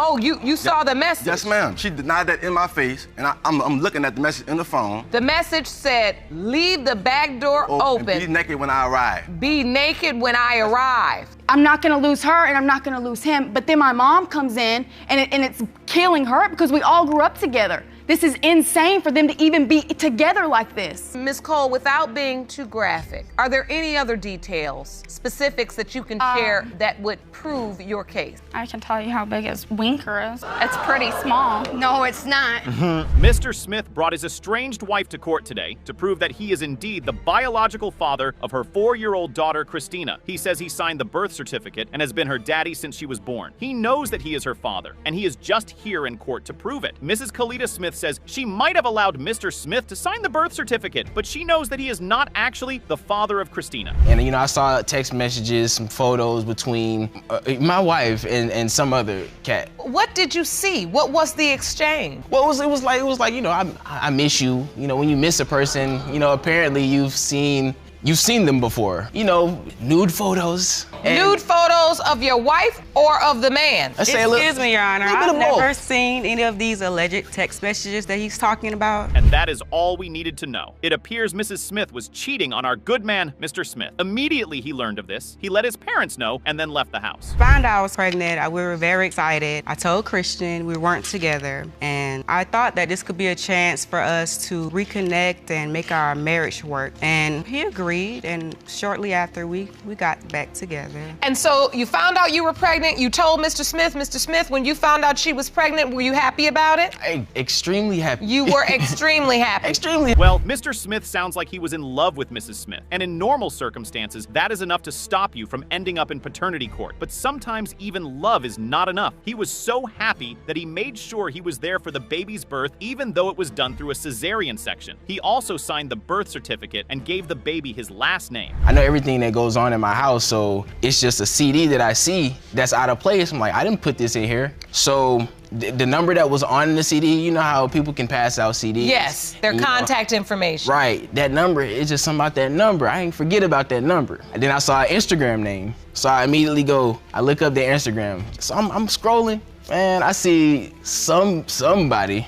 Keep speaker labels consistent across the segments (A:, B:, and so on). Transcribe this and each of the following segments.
A: Oh, you saw the message?
B: Yes, ma'am. She denied that in my face, and I'm looking at the message in the phone.
A: The message said, leave the back door open.
B: And be naked when I arrive.
A: Be naked when I arrive.
C: I'm not gonna lose her and I'm not gonna lose him, but then my mom comes in and it's killing her because we all grew up together. This is insane for them to even be together like this.
A: Ms. Cole, without being too graphic, are there any other details, specifics that you can share that would prove your case?
D: I can tell you how big his winker is. It's pretty small.
C: No, it's not.
E: Mr. Smith brought his estranged wife to court today to prove that he is indeed the biological father of her 4-year-old daughter, Christina. He says he signed the birth certificate and has been her daddy since she was born. He knows that he is her father, and he is just here in court to prove it. Mrs. Kalita Smith says she might have allowed Mr. Smith to sign the birth certificate, but she knows that he is not actually the father of Christina.
F: And, you know, I saw text messages, some photos between my wife and some other cat.
A: What did you see? What was the exchange?
F: Well, it was like, you know, I miss you. You know, when you miss a person, you know, apparently you've seen them before. You know, nude photos.
A: Nude photos of your wife or of the man?
G: Excuse me, Your Honor. I've never seen any of these alleged text messages that he's talking about.
E: And that is all we needed to know. It appears Mrs. Smith was cheating on our good man, Mr. Smith. Immediately he learned of this, he let his parents know and then left the house.
G: Found out I was pregnant. We were very excited. I told Christian we weren't together, and I thought that this could be a chance for us to reconnect and make our marriage work. And he agreed, and shortly after we got back together.
A: And so you found out you were pregnant, you told Mr. Smith, when you found out she was pregnant, were you happy about it?
F: Extremely happy.
A: You were extremely happy.
F: Extremely.
E: Well, Mr. Smith sounds like he was in love with Mrs. Smith, and in normal circumstances, that is enough to stop you from ending up in paternity court. But sometimes even love is not enough. He was so happy that he made sure he was there for the baby's birth, even though it was done through a cesarean section. He also signed the birth certificate and gave the baby his last name.
F: I know everything that goes on in my house, so it's just a CD that I see that's out of place. I'm like, I didn't put this in here. So the number that was on the CD, you know how people can pass out CDs?
A: Yes, their contact information.
F: Right, that number, it's just something about that number. I ain't forget about that number. And then I saw an Instagram name. So I immediately I look up their Instagram. So I'm scrolling, and I see somebody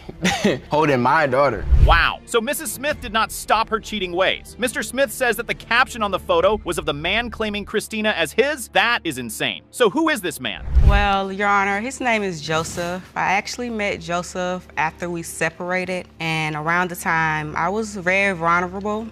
F: holding my daughter.
E: Wow. So Mrs. Smith did not stop her cheating ways. Mr. Smith says that the caption on the photo was of the man claiming Christina as his. That is insane. So who is this man?
G: Well, Your Honor, his name is Joseph. I actually met Joseph after we separated, and around the time I was very vulnerable,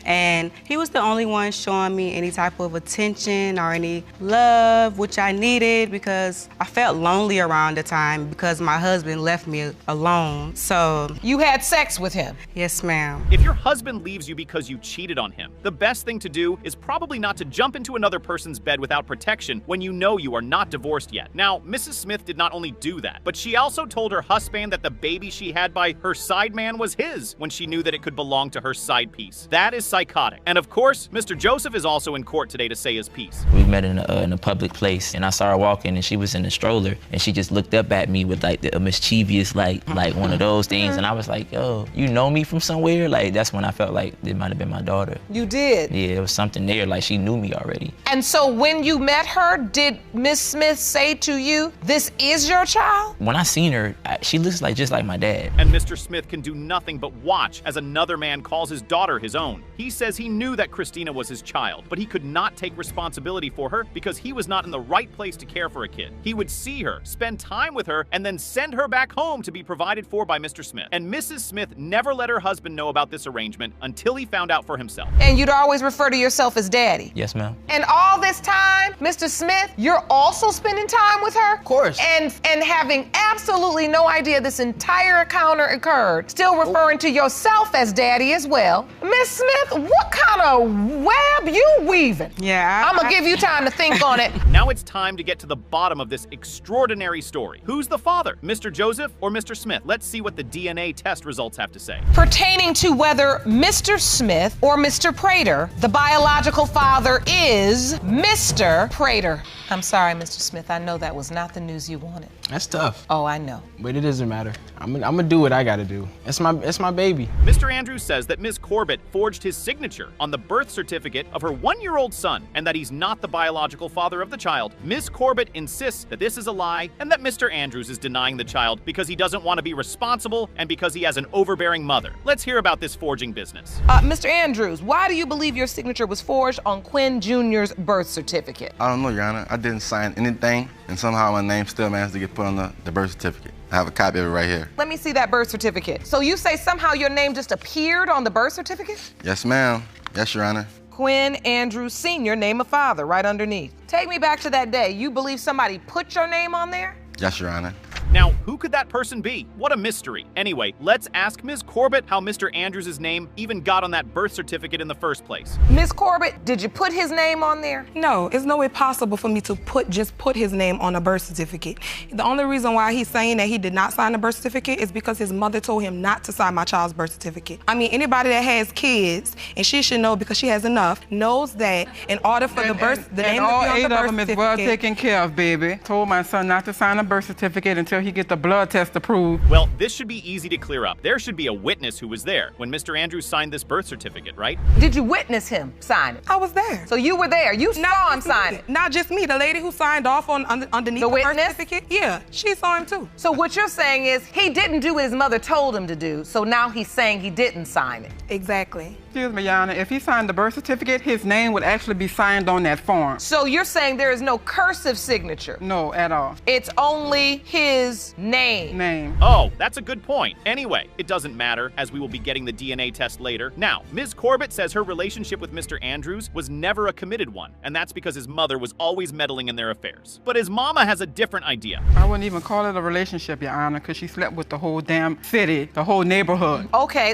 G: and he was the only one showing me any type of attention or any love, which I needed because I felt lonely around the time because my husband left me alone. So
A: you had sex with him?
G: Yes, ma'am.
E: If your husband leaves you because you cheated on him, the best thing to do is probably not to jump into another person's bed without protection when you know you are not divorced yet. Now, Mrs. Smith did not only do that, but she also told her husband that the baby she had by her side man was his when she knew that it could belong to her side piece. That is psychotic. And of course, Mr. Joseph is also in court today to say his piece.
H: We met in a public place, and I saw her walking, and she was in a stroller, and she just looked up at me with like a mischievous, like one of those things, and I was like, yo, you know me from somewhere? Like, that's when I felt like it might have been my daughter.
A: You did?
H: Yeah, there was something there, like she knew me already.
A: And so when you met her, did Miss Smith say to you, this is your child?
H: When I seen her, she looks just like my dad.
E: And Mr. Smith can do nothing but watch as another man calls his daughter his own. He says he knew that Christina was his child, but he could not take responsibility for her because he was not in the right place to care for a kid. He would see her, spend time with her, and then send her back home to be provided for by Mr. Smith. And Mrs. Smith never let her husband know about this arrangement until he found out for himself.
A: And you'd always refer to yourself as daddy?
H: Yes, ma'am.
A: And all this time, Mr. Smith, you're also spending time with her?
F: Of course.
A: And having absolutely no idea this entire encounter occurred, still referring to yourself as daddy as well. Miss Smith, what kind of web you weaving?
G: Yeah,
A: I'm gonna give you time to think on it.
E: Now it's time to get to the bottom of this extraordinary story. Who's the father, Mr. Joseph or Mr. Smith? Let's see what the DNA test results have to say.
A: Pertaining to whether Mr. Smith or Mr. Prater, the biological father is Mr. Prater. I'm sorry, Mr. Smith, I know that was not the news you wanted. it.
F: That's tough.
A: Oh, I know.
F: But it doesn't matter. I'm gonna do what I gotta do. It's my baby.
E: Mr. Andrews says that Ms. Corbett forged his signature on the birth certificate of her 1-year-old son and that he's not the biological father of the child. Ms. Corbett insists that this is a lie and that Mr. Andrews is denying the child because he doesn't want to be responsible and because he has an overbearing mother. Let's hear about this forging business.
A: Mr. Andrews, why do you believe your signature was forged on Quinn Jr.'s birth certificate?
B: I don't know, Your Honor. I didn't sign anything, and somehow my name still managed to get put on the birth certificate. I have a copy of it right here.
A: Let me see that birth certificate. So you say somehow your name just appeared on the birth certificate?
B: Yes, ma'am. Yes, Your Honor.
A: Quinn Andrews Sr., name of father, right underneath. Take me back to that day. You believe somebody put your name on there?
B: Yes, Your Honor.
E: Now, who could that person be? What a mystery. Anyway, let's ask Ms. Corbett how Mr. Andrews' name even got on that birth certificate in the first place.
A: Ms. Corbett, did you put his name on there?
I: No, it's no way possible for me to just put his name on a birth certificate. The only reason why he's saying that he did not sign the birth certificate is because his mother told him not to sign my child's birth certificate. I mean, anybody that has kids, and she should know because she has enough, knows that in order for the name to be on the birth certificate.
J: all 8 of them is well taken care of, baby. Told my son not to sign a birth certificate until he get the blood test approved.
E: Well, this should be easy to clear up. There should be a witness who was there when Mr. Andrews signed this birth certificate, right?
A: Did you witness him sign it?
I: I was there.
A: So you were there. You saw him sign it.
I: Not just me. The lady who signed off on underneath the birth certificate. Yeah, she saw him too.
A: So what you're saying is he didn't do what his mother told him to do. So now he's saying he didn't sign it.
I: Exactly.
J: Excuse me, Your Honor. If he signed the birth certificate, his name would actually be signed on that form.
A: So you're saying there is no cursive signature?
J: No, at all.
A: It's only his name.
E: Oh, that's a good point. Anyway, it doesn't matter, as we will be getting the DNA test later. Now, Ms. Corbett says her relationship with Mr. Andrews was never a committed one, and that's because his mother was always meddling in their affairs. But his mama has a different idea.
J: I wouldn't even call it a relationship, Your Honor, because she slept with the whole damn city, the whole neighborhood.
A: Okay,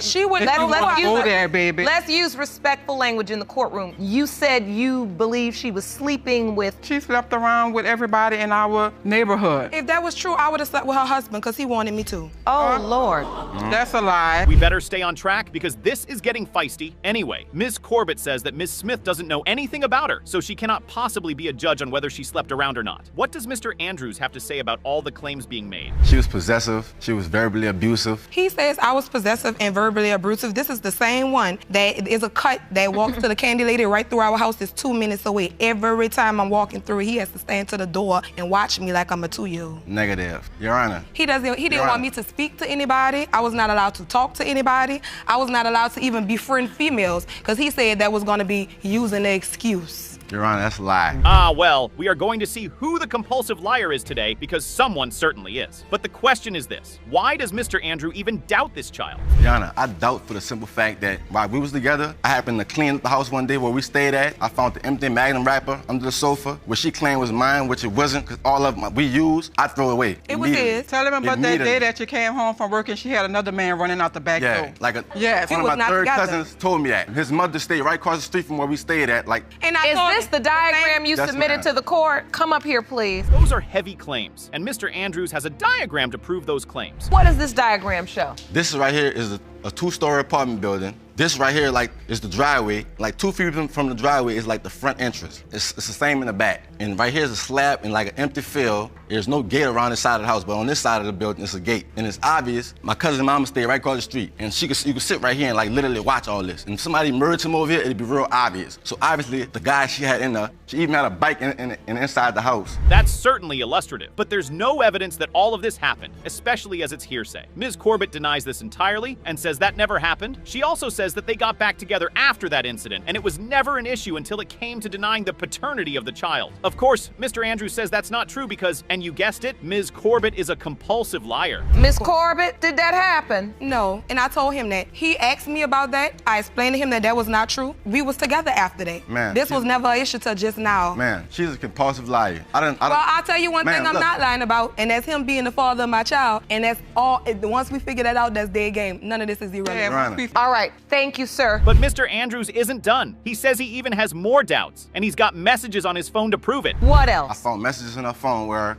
A: let's use respectful language in the courtroom. You said you believe she was sleeping with...
J: She slept around with everybody in our neighborhood.
I: If that was true, I would have slept with her husband because he wanted me to.
A: Oh, Lord.
J: That's a lie.
E: We better stay on track because this is getting feisty. Anyway, Ms. Corbett says that Ms. Smith doesn't know anything about her, so she cannot possibly be a judge on whether she slept around or not. What does Mr. Andrews have to say about all the claims being made?
B: She was possessive. She was verbally abusive.
I: He says I was possessive and verbally abusive. This is the same one that is a cut that walks to the candy lady right through our house. It's 2 minutes away. Every time I'm walking through, he has to stand to the door and watch me like I'm a 2-year-old.
B: Negative. Your Honor.
I: He didn't want me to speak to anybody. I was not allowed to talk to anybody. I was not allowed to even befriend females because he said that was going to be using the excuse.
B: Your Honor, that's a lie.
E: Ah, well, we are going to see who the compulsive liar is today because someone certainly is. But the question is this: why does Mr. Andrew even doubt this child?
B: Your Honor, I doubt for the simple fact that while we was together, I happened to clean up the house one day where we stayed at. I found the empty Magnum wrapper under the sofa, which she claimed was mine, which it wasn't, because all of them we used, I throw away.
I: It was his.
J: Tell him about that day that you came home from work and she had another man running out the back door.
B: One of my third cousins told me that. His mother stayed right across the street from where we stayed at.
A: Is this the diagram you submitted to the court? Come up here, please.
E: Those are heavy claims, and Mr. Andrews has a diagram to prove those claims.
A: What does this diagram show?
B: This right here is a 2-story apartment building. This right here, is the driveway. 2 feet from the driveway is the front entrance. It's the same in the back. And right here is a slab and an empty field. There's no gate around this side of the house, but on this side of the building, it's a gate. And it's obvious, my cousin mama stayed right across the street. And you could sit right here and literally watch all this. And if somebody murdered him over here, it'd be real obvious. So obviously, the guy she had in there, she even had a bike in inside the house.
E: That's certainly illustrative, but there's no evidence that all of this happened, especially as it's hearsay. Ms. Corbett denies this entirely and says that never happened. She also says that they got back together after that incident, and it was never an issue until it came to denying the paternity of the child. Of course, Mr. Andrews says that's not true because, and you guessed it, Ms. Corbett is a compulsive liar.
A: Ms. Corbett, did that happen?
I: No, and I told him that. He asked me about that. I explained to him that was not true. We was together after that.
B: Man,
I: this was never an issue till just now.
B: Man, she's a compulsive liar.
I: I'll tell you one thing I'm not lying about, and that's him being the father of my child, and that's all. Once we figure that out, that's dead game. None of this is irrelevant.
A: All right, Thank you, sir.
E: But Mr. Andrews isn't done. He says he even has more doubts, and he's got messages on his phone to prove it.
A: What
B: I
A: else?
B: found messages in her phone where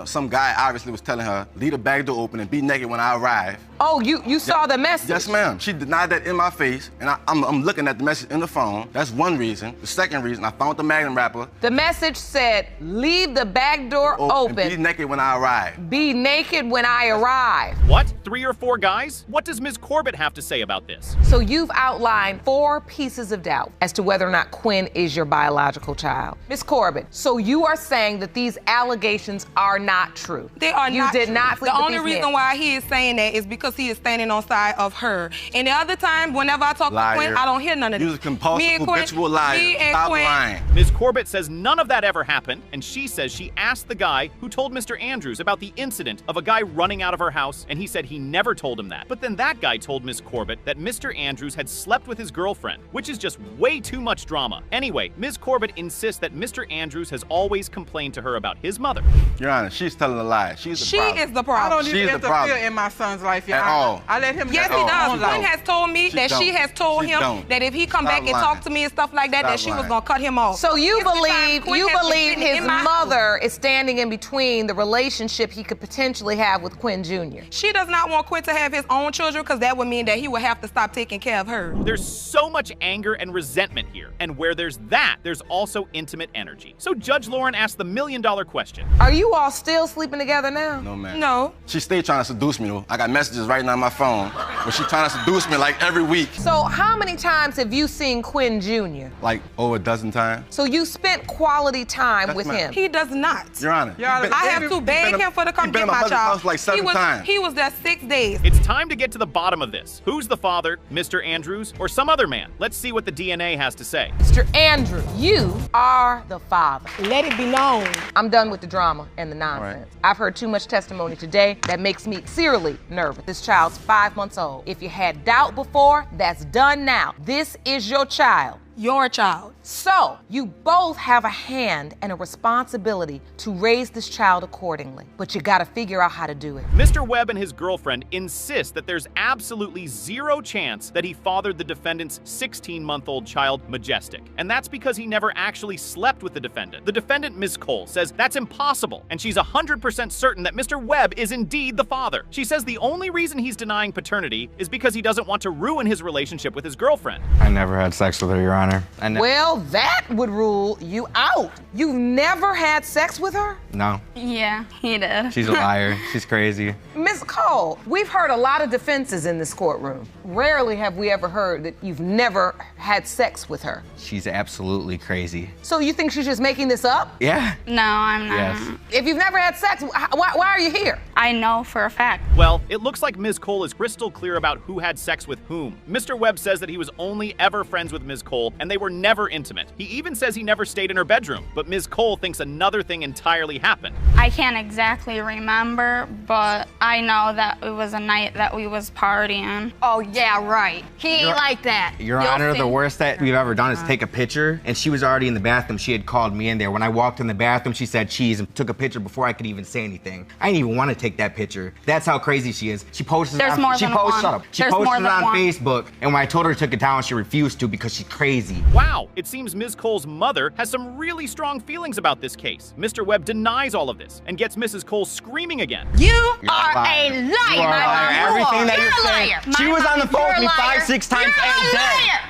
B: some guy obviously was telling her, leave the back door open and be naked when I arrive.
A: Oh, you saw the message?
B: Yes, ma'am. She denied that in my face, and I'm looking at the message in the phone. That's one reason. The second reason, I found the Magnum wrapper.
A: The message said, leave the back door open.
B: And be naked when I arrive.
A: Be naked when I arrive.
E: What? 3 or 4 guys? What does Ms. Corbett have to say about this?
A: So you've outlined 4 pieces of doubt as to whether or not Quinn is your biological child. Ms. Corbett, so you are saying that these allegations are not true?
I: They are
A: you
I: not
A: did
I: true.
A: not sleep
I: The
A: with
I: only
A: these
I: reason
A: men.
I: why he is saying that is because he is standing on side of her. And the other time, whenever I talk to Quinn, I don't hear none of
B: You
I: this.
B: was a compulsive,
I: Me and Quinn-
B: habitual liar.
I: me and
B: Stop
I: Quinn-
B: lying.
E: Ms. Corbett says none of that ever happened, and she says she asked the guy who told Mr. Andrews about the incident of a guy running out of her house, and he said he never told him that. But then that guy told Ms. Corbett that Mr. Andrews had slept with his girlfriend, which is just way too much drama. Anyway, Ms. Corbett insists that Mr. Andrews has always complained to her about his mother.
B: Your Honor, she's telling a lie. She's the problem.
I: She is the
J: I
I: problem.
J: don't
B: She's
J: even
B: the
J: interfere
B: problem.
J: in my son's life, Your
B: At
J: Honor.
B: all.
J: I let him
I: Yes,
J: get
I: he
J: his
I: does.
J: own
I: Quinn
J: life.
I: has told me that she has told
B: She
I: him
B: don't.
I: that if he come
B: Stop
I: back and
B: lying.
I: talk to me and stuff like that, that
B: Stop
I: she was
B: lying.
I: gonna cut him off.
A: So you
I: Every time
A: believe
I: Quinn has been sitting
A: his
I: in my house.
A: mother is standing in between the relationship he could potentially have with Quinn Jr.
I: She does not want Quinn to have his own children because that would mean that he would have to stop taking care of her.
E: There's so much anger and resentment here, and where there's that, there's also intimate energy. So Judge Lauren asked the million-dollar question.
A: Are you all still sleeping together now?
B: No, man.
I: No.
B: She stayed trying to seduce me, though. I got messages right now on my phone, but she trying to seduce me like every week.
A: So how many times have you seen Quinn Jr.?
B: Like over a dozen times.
A: So you spent quality time
B: That's
A: with
B: my-
A: him?
I: He does not.
B: Your Honor.
J: Your Honor,
I: I have to beg him for to come
B: You've been
I: get
B: at my
I: my
B: mother's
I: child.
B: house like 7 times.
I: He was there 6 days.
E: It's time to get to the bottom of this. Who's the father, Mr. Andrews, or some other man? Let's see what the DNA has to say.
A: Mr. Andrew, you are the father.
I: Let it be known.
A: I'm done with the drama and the nonsense. I've heard too much testimony today that makes me sincerely nervous. This child's 5 months old. If you had doubt before, that's done now. This is your child.
I: Your child.
A: So, you both have a hand and a responsibility to raise this child accordingly. But you gotta figure out how to do it.
E: Mr. Webb and his girlfriend insist that there's absolutely zero chance that he fathered the defendant's 16-month-old child, Majestic. And that's because he never actually slept with the defendant. The defendant, Ms. Cole, says that's impossible, and she's 100% certain that Mr. Webb is indeed the father. She says the only reason he's denying paternity is because he doesn't want to ruin his relationship with his girlfriend.
K: I never had sex with her, Your Honor.
A: Well, that would rule you out. You've never had sex with her?
K: No,
D: Yeah, he did.
K: she's a liar. She's crazy.
A: Ms. Cole, we've heard a lot of defenses in this courtroom. Rarely have we ever heard that you've never had sex with her.
K: She's absolutely crazy.
A: So you think she's just making this up?
K: Yeah.
D: No, I'm not.
K: Yes.
A: If you've never had sex, why are you here?
D: I know for a fact.
E: Well, it looks like Ms. Cole is crystal clear about who had sex with whom. Mr. Webb says that he was only ever friends with Ms. Cole, and they were never intimate. He even says he never stayed in her bedroom, but Ms. Cole thinks another thing entirely happened.
D: I can't exactly remember, but I know that it was a night that we was partying.
L: Oh, yeah, right. He ain't like that.
K: Your
L: You'll
K: Honor,
L: see.
K: the worst that we've ever done is take a picture, and she was already in the bathroom. She had called me in there. When I walked in the bathroom, she said cheese and took a picture before I could even say anything. I didn't even want to take that picture. That's how crazy she is. She posted
D: There's more than one.
K: Shut up. She
D: There's more
K: posted it
D: than
K: on
D: one.
K: Facebook, and when I told her to take it down, she refused to because she's crazy.
E: Wow, it seems Ms. Cole's mother has some really strong feelings about this case. Mr. Webb denies all of this and gets Mrs. Cole screaming again.
L: You
K: You're
L: are
K: a liar.
L: a liar,
K: You are
L: my
K: a liar.
L: mom.
K: Everything that
L: You're
K: you're
L: a
K: saying.
L: liar.
K: She was on the phone
L: You're
K: with
L: a
K: me
L: liar.
K: 5-6 times
L: You're
K: a
L: a
K: day.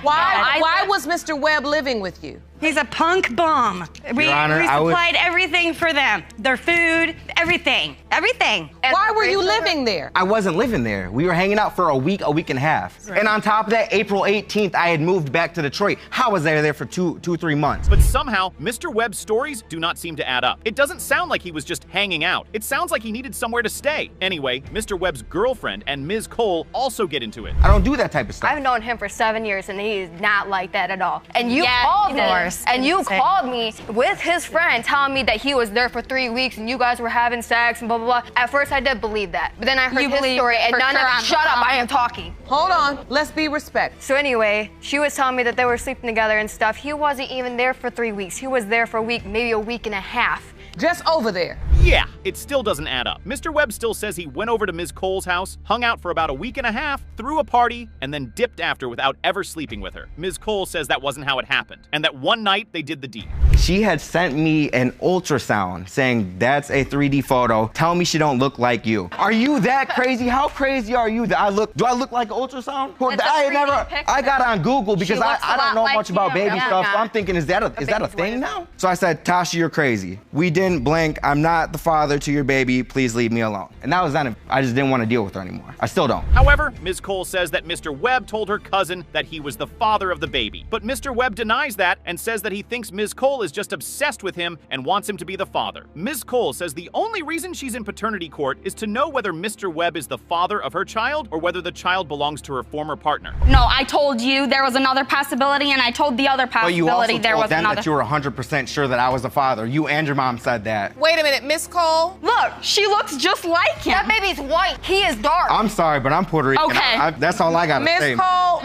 L: liar.
A: Why was Mr. Webb living with you?
L: He's a punk bum. We
K: Honor, I would-
L: supplied everything for them. Their food, everything. Everything.
A: Why were you living there?
K: I wasn't living there. We were hanging out for a week and a half. And on top of that, April 18th, I had moved back to Detroit. How was I there for 3 months?
E: But somehow, Mr. Webb's stories do not seem to add up. It doesn't sound like he was just hanging out. It sounds like he needed somewhere to stay. Anyway, Mr. Webb's girlfriend and Ms. Cole also get into it.
K: I don't do that type of stuff.
M: I've known him for 7 years, and he is not like that at all. And you
L: Yeah,
M: called me,
L: of course.
M: and you called me with his friend telling me that he was there for 3 weeks and you guys were having sex and blah, blah, blah. At first, I did believe that. But then I heard
L: You
M: his
L: believe
M: story, and
L: for
M: none
L: sure
M: of
L: on
M: it. Shut up,
L: the-
M: I am talking.
A: Hold on, let's be respectful.
M: So anyway, she was telling me that they were sleeping together and stuff. He wasn't even there for 3 weeks. He was there for a week, maybe a week and a half.
A: Just over there.
E: Yeah, it still doesn't add up. Mr. Webb still says he went over to Ms. Cole's house, hung out for about a week and a half, threw a party, and then dipped after without ever sleeping with her. Ms. Cole says that wasn't how it happened, and that one night they did the deed.
K: She had sent me an ultrasound saying that's a 3D photo. Tell me she don't look like you. Are you that crazy? How crazy are you that do I look like an ultrasound? I got on Google because I don't know much about baby stuff, so I'm thinking, is that a thing now? So I said, Tasha, you're crazy. We didn't blink. I'm not the father to your baby. Please leave me alone. And that was that. I just didn't want to deal with her anymore. I still don't.
E: However, Ms. Cole says that Mr. Webb told her cousin that he was the father of the baby. But Mr. Webb denies that and says that he thinks Ms. Cole is just obsessed with him and wants him to be the father. Ms. Cole says the only reason she's in paternity court is to know whether Mr. Webb is the father of her child or whether the child belongs to her former partner.
D: No, I told you there was another possibility, and I told the other possibility
K: there was another.
D: there was another.
K: That you were 100% sure that I was the father. You and your mom said that.
A: Wait a minute, Miss Cole.
D: Look, she looks just like him.
M: That baby's white. He is dark.
K: I'm sorry, but I'm Puerto Rican.
D: Okay.
K: That's all I got to say.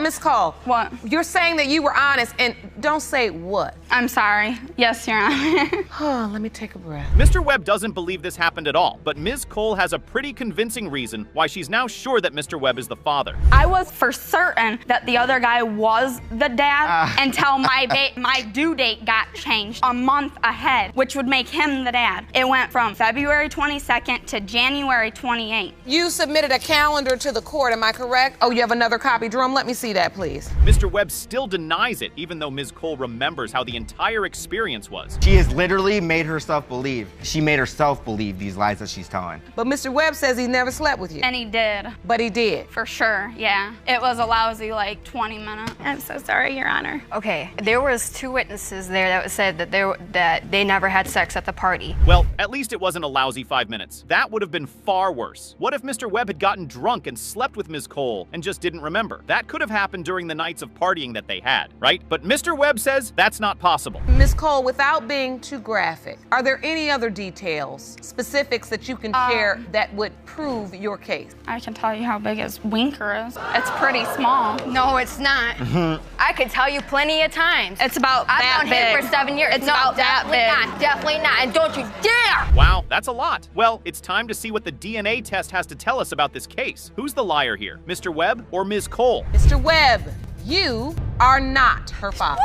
A: Miss Cole.
D: What?
A: You're saying that you were honest, and don't say what.
D: I'm sorry. Yes, Your Honor.
A: Oh, let me take a breath.
E: Mr. Webb doesn't believe this happened at all, but Ms. Cole has a pretty convincing reason why she's now sure that Mr. Webb is the father.
D: I was for certain that the other guy was the dad until my due date got changed a month ahead, which would make him the dad. It went from February 22nd to January 28th.
A: You submitted a calendar to the court, am I correct? Oh, you have another copy. Jerome, let me see that, please.
E: Mr. Webb still denies it, even though Ms. Cole remembers how the entire experience was.
K: She has literally made herself believe. She made herself believe these lies that she's telling.
A: But Mr. Webb says he never slept with you.
D: And he did.
A: But he did.
D: For sure, yeah. It was a lousy, 20 minutes. I'm so sorry, Your Honor.
M: Okay, there was 2 witnesses there that said that they never had sex at the party.
E: Well, at least it wasn't a lousy 5 minutes. That would have been far worse. What if Mr. Webb had gotten drunk and slept with Ms. Cole and just didn't remember? That could have happened during the nights of partying that they had, right? But Mr. Webb says that's not possible.
A: Ms. Cole, without being too graphic, are there any other details, specifics that you can share that would prove your case?
D: I can tell you how big his winker is. It's pretty small.
M: No, it's not. I could tell you plenty of times.
D: It's about that big.
M: I've known him for 7 years.
D: It's about that big.
M: Definitely not. And don't you dare!
E: Wow, that's a lot. Well, it's time to see what the DNA test has to tell us about this case. Who's the liar here, Mr. Webb or Ms. Cole?
A: Mr. Webb, you are not her father.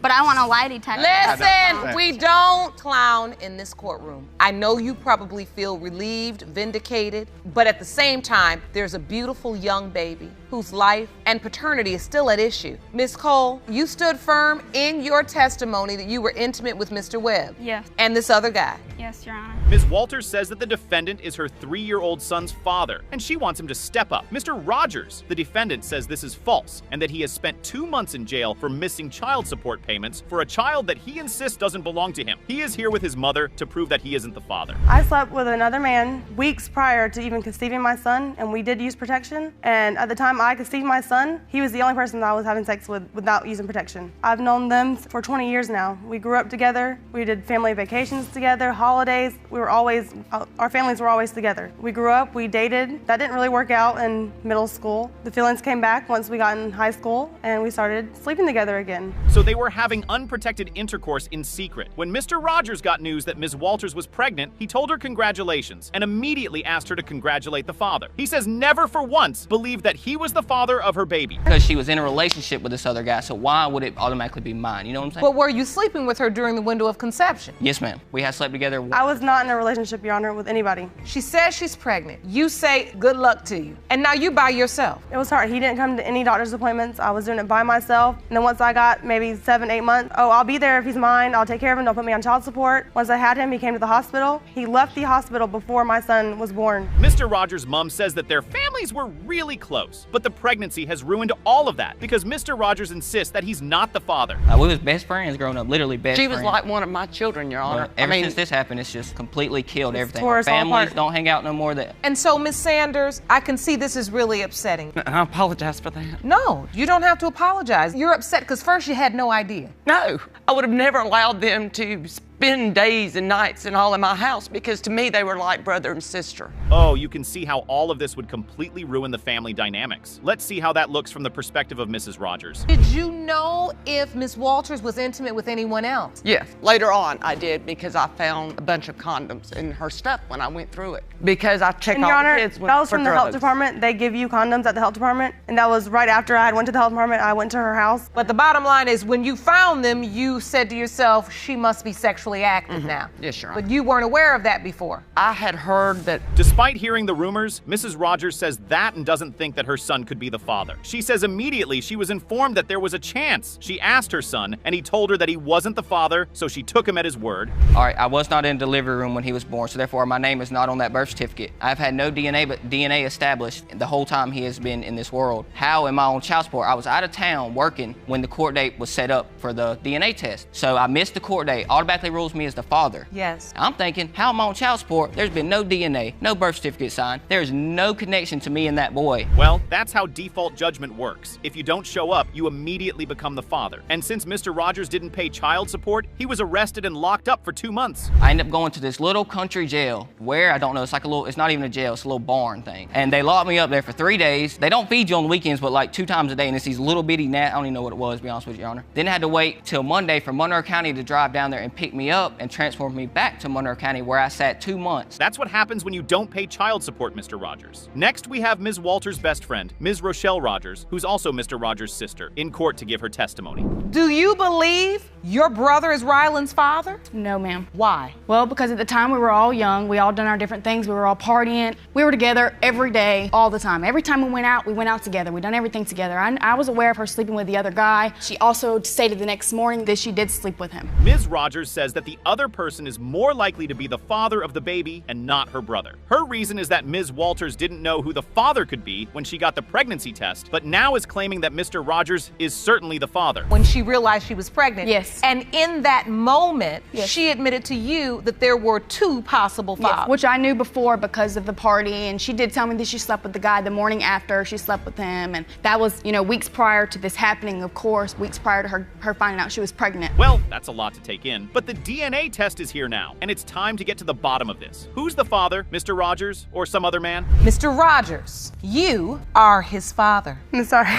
D: But I want a lie detector.
A: Listen, we don't clown in this courtroom. I know you probably feel relieved, vindicated, but at the same time, there's a beautiful young baby whose life and paternity is still at issue. Ms. Cole, you stood firm in your testimony that you were intimate with Mr. Webb.
D: Yes.
A: And this other guy.
D: Yes, Your Honor.
E: Ms. Walters says that the defendant is her 3-year-old son's father, and she wants him to step up. Mr. Rogers, the defendant, says this is false, and that he has spent 2 months in jail for missing child support payments for a child that he insists doesn't belong to him. He is here with his mother to prove that he isn't the father.
N: I slept with another man weeks prior to even conceiving my son, and we did use protection. And at the time I conceived my son, he was the only person that I was having sex with without using protection. I've known them for 20 years now. We grew up together. We did family vacations together, holidays. Our families were always together. We grew up, we dated. That didn't really work out in middle school. The feelings came back once we got in high school, and we started sleeping together again.
E: So they were having unprotected intercourse in secret. When Mr. Rogers got news that Ms. Walters was pregnant, he told her congratulations and immediately asked her to congratulate the father. He says never for once believed that he was the father of her baby.
O: Because she was in a relationship with this other guy, so why would it automatically be mine? You know what I'm saying?
A: But were you sleeping with her during the window of conception?
O: Yes, ma'am. We had slept together.
N: I was not in a relationship, Your Honor, with anybody.
A: She says she's pregnant. You say good luck to you. And now you by yourself.
N: It was hard. He didn't come to any doctor's appointments. I was doing it by myself. And then once I got maybe 7, 8 months, I'll be there if he's mine. I'll take care of him. Don't put me on child support. Once I had him, he came to the hospital. He left the hospital before my son was born.
E: Mr. Rogers' mom says that their families were really close, but the pregnancy has ruined all of that because Mr. Rogers insists that he's not the father.
O: We was best friends growing up, literally best friends.
P: She was like one of my children, Your Honor.
O: Ever since this happened, it's just completely killed everything.
N: Tore
O: Our
N: us all
O: families
N: apart.
O: don't hang out no more.
A: And so, Ms. Sanders, I can see this is really upsetting.
P: I apologize for that.
A: No, you don't have to apologize. You're upset because first you had no idea.
P: No, I would have never allowed them to spend days and nights and all in my house because to me they were like brother and sister.
E: Oh, you can see how all of this would completely ruin the family dynamics. Let's see how that looks from the perspective of Mrs. Rogers.
A: Did you know if Miss Walters was intimate with anyone else?
P: Yes, later on I did because I found a bunch of condoms in her stuff when I went through it. Because I checked
N: And
P: all
N: Your Honor,
P: the kids
N: that was
P: for
N: from the health
P: drugs.
N: department. They give you condoms at the health department, and that was right after I had went to the health department. I went to her house.
A: But the bottom line is, when you found them, you said to yourself, she must be sexually active now.
P: Yes, Your Honor.
A: But you weren't aware of that before.
P: I had heard that.
E: Despite hearing the rumors, Mrs. Rogers says that and doesn't think that her son could be the father. She says immediately she was informed that there was a chance. She asked her son, and he told her that he wasn't the father, so she took him at his word.
O: All right, I was not in the delivery room when he was born, so therefore my name is not on that birth certificate. I've had no DNA established the whole time he has been in this world. How am I on child support? I was out of town working when the court date was set up for the DNA test. So I missed the court date, automatically rules me as the father.
A: Yes.
O: I'm thinking, how am I on child support? There's been no DNA, no birth certificate signed. There's no connection to me and that boy.
E: Well, that's how default judgment works. If you don't show up, you immediately become the father. And since Mr. Rogers didn't pay child support, he was arrested and locked up for 2 months.
O: I ended up going to this little country jail where, I don't know, it's not even a jail, it's a little barn thing. And they locked me up there for 3 days. They don't feed you on the weekends, but like 2 times a day, and it's these little bitty I don't even know what it was, to be honest with you, Your Honor. Then I had to wait till Monday for Monroe County to drive down there and pick me up and transport me back to Monroe County where I sat 2 months.
E: That's what happens when you don't pay child support, Mr. Rogers. Next, we have Ms. Walters' best friend, Ms. Rochelle Rogers, who's also Mr. Rogers' sister, in court to give her testimony.
A: Do you believe your brother is Ryland's father?
C: No, ma'am.
A: Why?
C: Well, because at the time we were all young, we all done our different things, we were all partying. We were together every day, all the time. Every time we went out together. We done everything together. I was aware of her sleeping with the other guy. She also stated the next morning that she did sleep with him.
E: Ms. Rogers says that the other person is more likely to be the father of the baby and not her brother. Her reason is that Ms. Walters didn't know who the father could be when she got the pregnancy test, but now is claiming that Mr. Rogers is certainly the father.
A: When she realized she was pregnant.
C: Yes.
A: And in that moment,
C: Yes.
A: she admitted to you that there were 2 possible fathers.
C: Yes, which I knew before because of the party, and she did tell me that she slept with the guy the morning after she slept with him, and that was, weeks prior to this happening, of course, weeks prior to her finding out she was pregnant.
E: Well, that's a lot to take in, but the DNA test is here now, and it's time to get to the bottom of this. Who's the father, Mr. Rogers, or some other man?
A: Mr. Rogers, you are his father.
N: I'm sorry.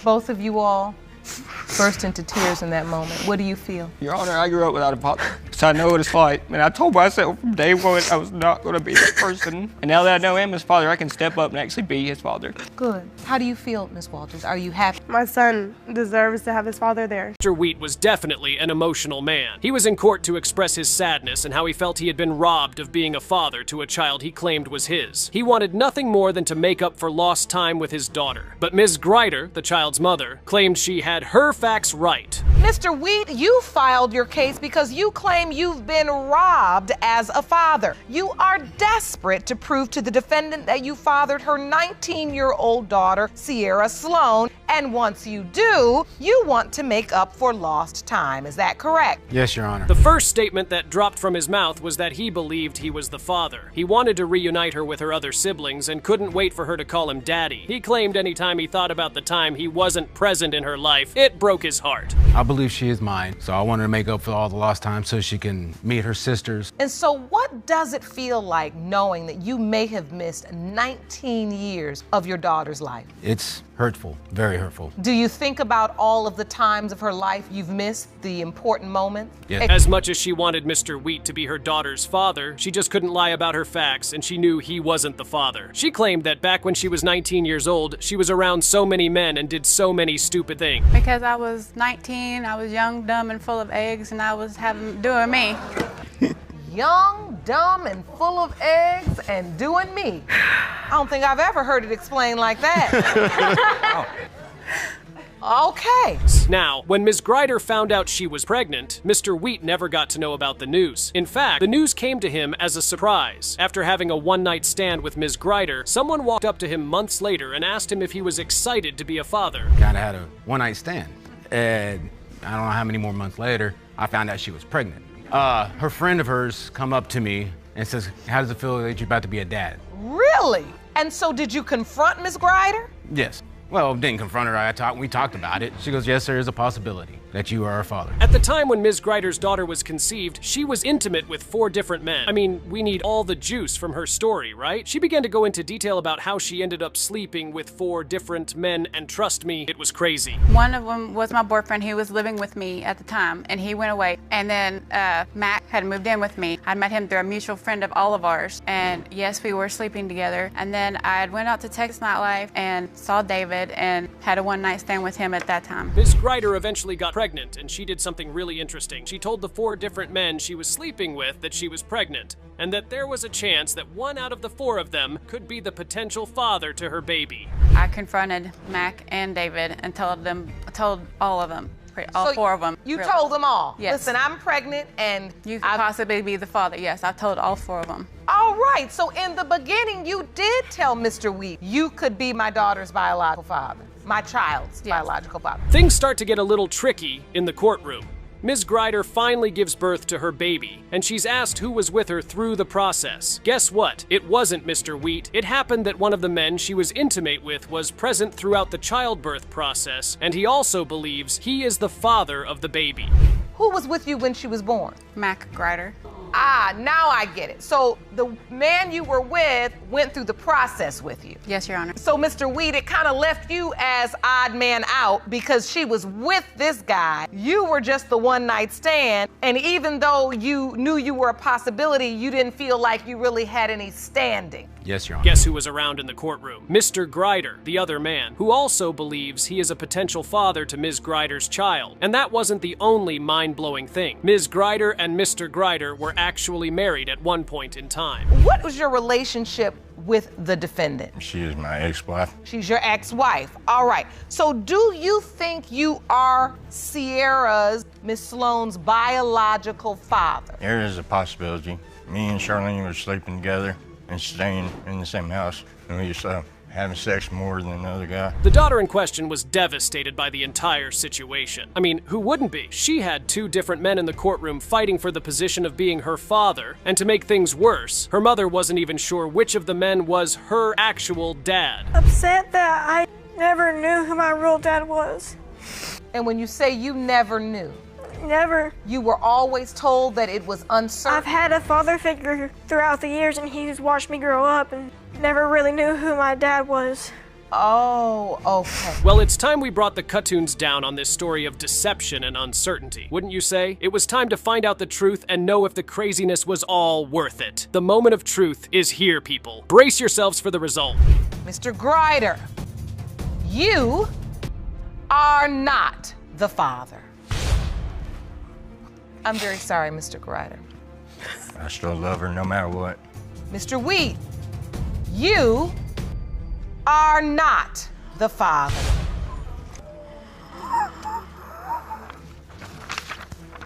A: Both of you all burst into tears in that moment. What do you feel?
O: Your Honor, I grew up without a father, so I know what it's like. And I told myself from day one I was not going to be that person. And now that I know him as father, I can step up and actually be his father.
A: Good. How do you feel, Ms. Walters? Are you happy?
N: My son deserves to have his father there.
Q: Mr. Wheat was definitely an emotional man. He was in court to express his sadness and how he felt he had been robbed of being a father to a child he claimed was his. He wanted nothing more than to make up for lost time with his daughter. But Ms. Grider, the child's mother, claimed she had her facts right.
A: Mr. Wheat, you filed your case because you claim you've been robbed as a father. You are desperate to prove to the defendant that you fathered her 19-year-old daughter, Sierra Sloan, and once you do, you want to make up for lost time. Is that correct?
R: Yes, Your Honor.
Q: The first statement that dropped from his mouth was that he believed he was the father. He wanted to reunite her with her other siblings and couldn't wait for her to call him daddy. He claimed anytime he thought about the time he wasn't present in her life, it broke his heart.
R: I believe she is mine, so I want her to make up for all the lost time so she can meet her sisters.
A: And so what does it feel like knowing that you may have missed 19 years of your daughter's life?
R: It's hurtful, very hurtful.
A: Do you think about all of the times of her life you've missed, the important moments?
R: Yes.
Q: As much as she wanted Mr. Wheat to be her daughter's father, she just couldn't lie about her facts, and she knew he wasn't the father. She claimed that back when she was 19 years old, she was around so many men and did so many stupid things.
S: Because I was 19, I was young, dumb, and full of eggs, and I was doing me.
A: Young, dumb, and full of eggs and doing me. I don't think I've ever heard it explained like that. Okay.
Q: Now, when Ms. Grider found out she was pregnant, Mr. Wheat never got to know about the news. In fact, the news came to him as a surprise. After having a one-night stand with Ms. Grider, someone walked up to him months later and asked him if he was excited to be a father.
R: Kinda had a one-night stand. And I don't know how many more months later, I found out she was pregnant. Her friend of hers come up to me and says, how does it feel that you're about to be a dad?
A: Really? And so did you confront Ms. Grider?
R: Yes. Well, didn't confront her. We talked about it. She goes, yes, there is a possibility that you are our father.
Q: At the time when Ms. Greider's daughter was conceived, she was intimate with 4 different men. I mean, we need all the juice from her story, right? She began to go into detail about how she ended up sleeping with 4 different men, and trust me, it was crazy.
S: One of them was my boyfriend. He was living with me at the time, and he went away. And then Mac had moved in with me. I met him through a mutual friend of all of ours, and yes, we were sleeping together. And then I went out to Texas Nightlife and saw David and had a one-night stand with him at that time.
Q: Ms. Greider eventually got pregnant, and she did something really interesting. She told the 4 different men she was sleeping with that she was pregnant, and that there was a chance that 1 out of the 4 of them could be the potential father to her baby.
S: I confronted Mac and David and told all of them. All 4 of them.
A: You
S: really.
A: told them all?
S: Yes.
A: Listen, I'm pregnant and
S: you could possibly be the father. Yes, I told all 4 of them.
A: All right, so in the beginning, you did tell Mr. Wheat you could be my daughter's biological father, my child's biological father.
Q: Things start to get a little tricky in the courtroom. Ms. Greider finally gives birth to her baby, and she's asked who was with her through the process. Guess what? It wasn't Mr. Wheat. It happened that one of the men she was intimate with was present throughout the childbirth process, and he also believes he is the father of the baby.
A: Who was with you when she was born?
S: Mac Greider.
A: Ah, now I get it. So the man you were with went through the process with you.
S: Yes, Your Honor.
A: So Mr. Wheat, it kind of left you as odd man out because she was with this guy. You were just the one-night stand, and even though you knew you were a possibility, you didn't feel like you really had any standing.
R: Yes, Your Honor.
Q: Guess who was around in the courtroom? Mr. Greider, the other man, who also believes he is a potential father to Ms. Greider's child. And that wasn't the only mind-blowing thing. Ms. Greider and Mr. Greider were actually married at one point in time.
A: What was your relationship with the defendant?
T: She is my ex-wife.
A: She's your ex-wife. All right. So do you think you are Sierra's, Miss Sloan's biological father?
T: There is a possibility. Me and Charlene were sleeping together and staying in the same house, and we just having sex more than the other guy.
Q: The daughter in question was devastated by the entire situation. I mean, who wouldn't be? She had 2 different men in the courtroom fighting for the position of being her father, and to make things worse, her mother wasn't even sure which of the men was her actual dad.
U: Upset that I never knew who my real dad was.
A: And when you say you never knew?
U: Never.
A: You were always told that it was uncertain?
U: I've had a father figure throughout the years, and he's watched me grow up and never really knew who my dad was.
A: Oh, okay.
Q: Well, it's time we brought the cartoons down on this story of deception and uncertainty, wouldn't you say? It was time to find out the truth and know if the craziness was all worth it. The moment of truth is here, people. Brace yourselves for the result.
A: Mr. Greider, you are not the father. I'm very sorry, Mr. Greider.
T: I still love her no matter what.
A: Mr. Wheat, you are not the father.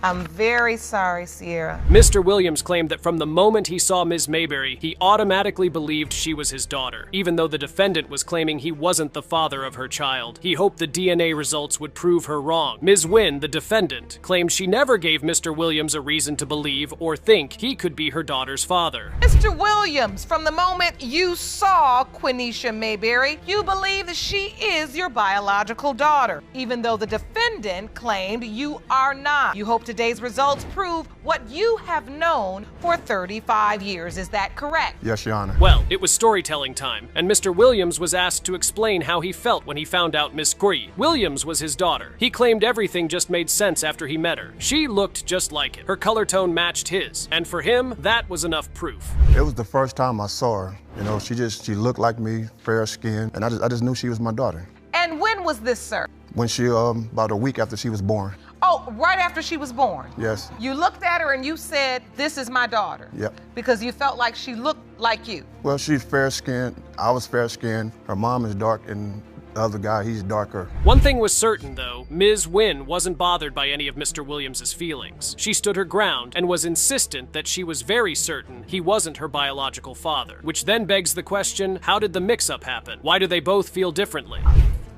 A: I'm very sorry, Sierra.
Q: Mr. Williams claimed that from the moment he saw Ms. Mayberry, he automatically believed she was his daughter, even though the defendant was claiming he wasn't the father of her child. He hoped the DNA results would prove her wrong. Ms. Wynn, the defendant, claimed she never gave Mr. Williams a reason to believe or think he could be her daughter's father.
A: Mr. Williams, from the moment you saw Quenisha Mayberry, you believe that she is your biological daughter, even though the defendant claimed you are not. You hope today's results prove what you have known for 35 years. Is that correct?
V: Yes, Your Honor.
Q: Well, it was storytelling time, and Mr. Williams was asked to explain how he felt when he found out Miss Gree. Williams was his daughter. He claimed everything just made sense after he met her. She looked just like him. Her color tone matched his, and for him, that was enough proof.
V: It was the first time I saw her. You know, she looked like me, fair skin, and I just knew she was my daughter.
A: And when was this, sir?
V: When she, about a week after she was born.
A: Oh, right after she was born?
V: Yes.
A: You looked at her and you said, this is my daughter?
V: Yep.
A: Because you felt like she looked like you?
V: Well, she's fair-skinned, I was fair-skinned, her mom is dark, and the other guy, he's darker.
Q: One thing was certain, though. Ms. Wynn wasn't bothered by any of Mr. Williams's feelings. She stood her ground and was insistent that she was very certain he wasn't her biological father. Which then begs the question, how did the mix-up happen? Why do they both feel differently?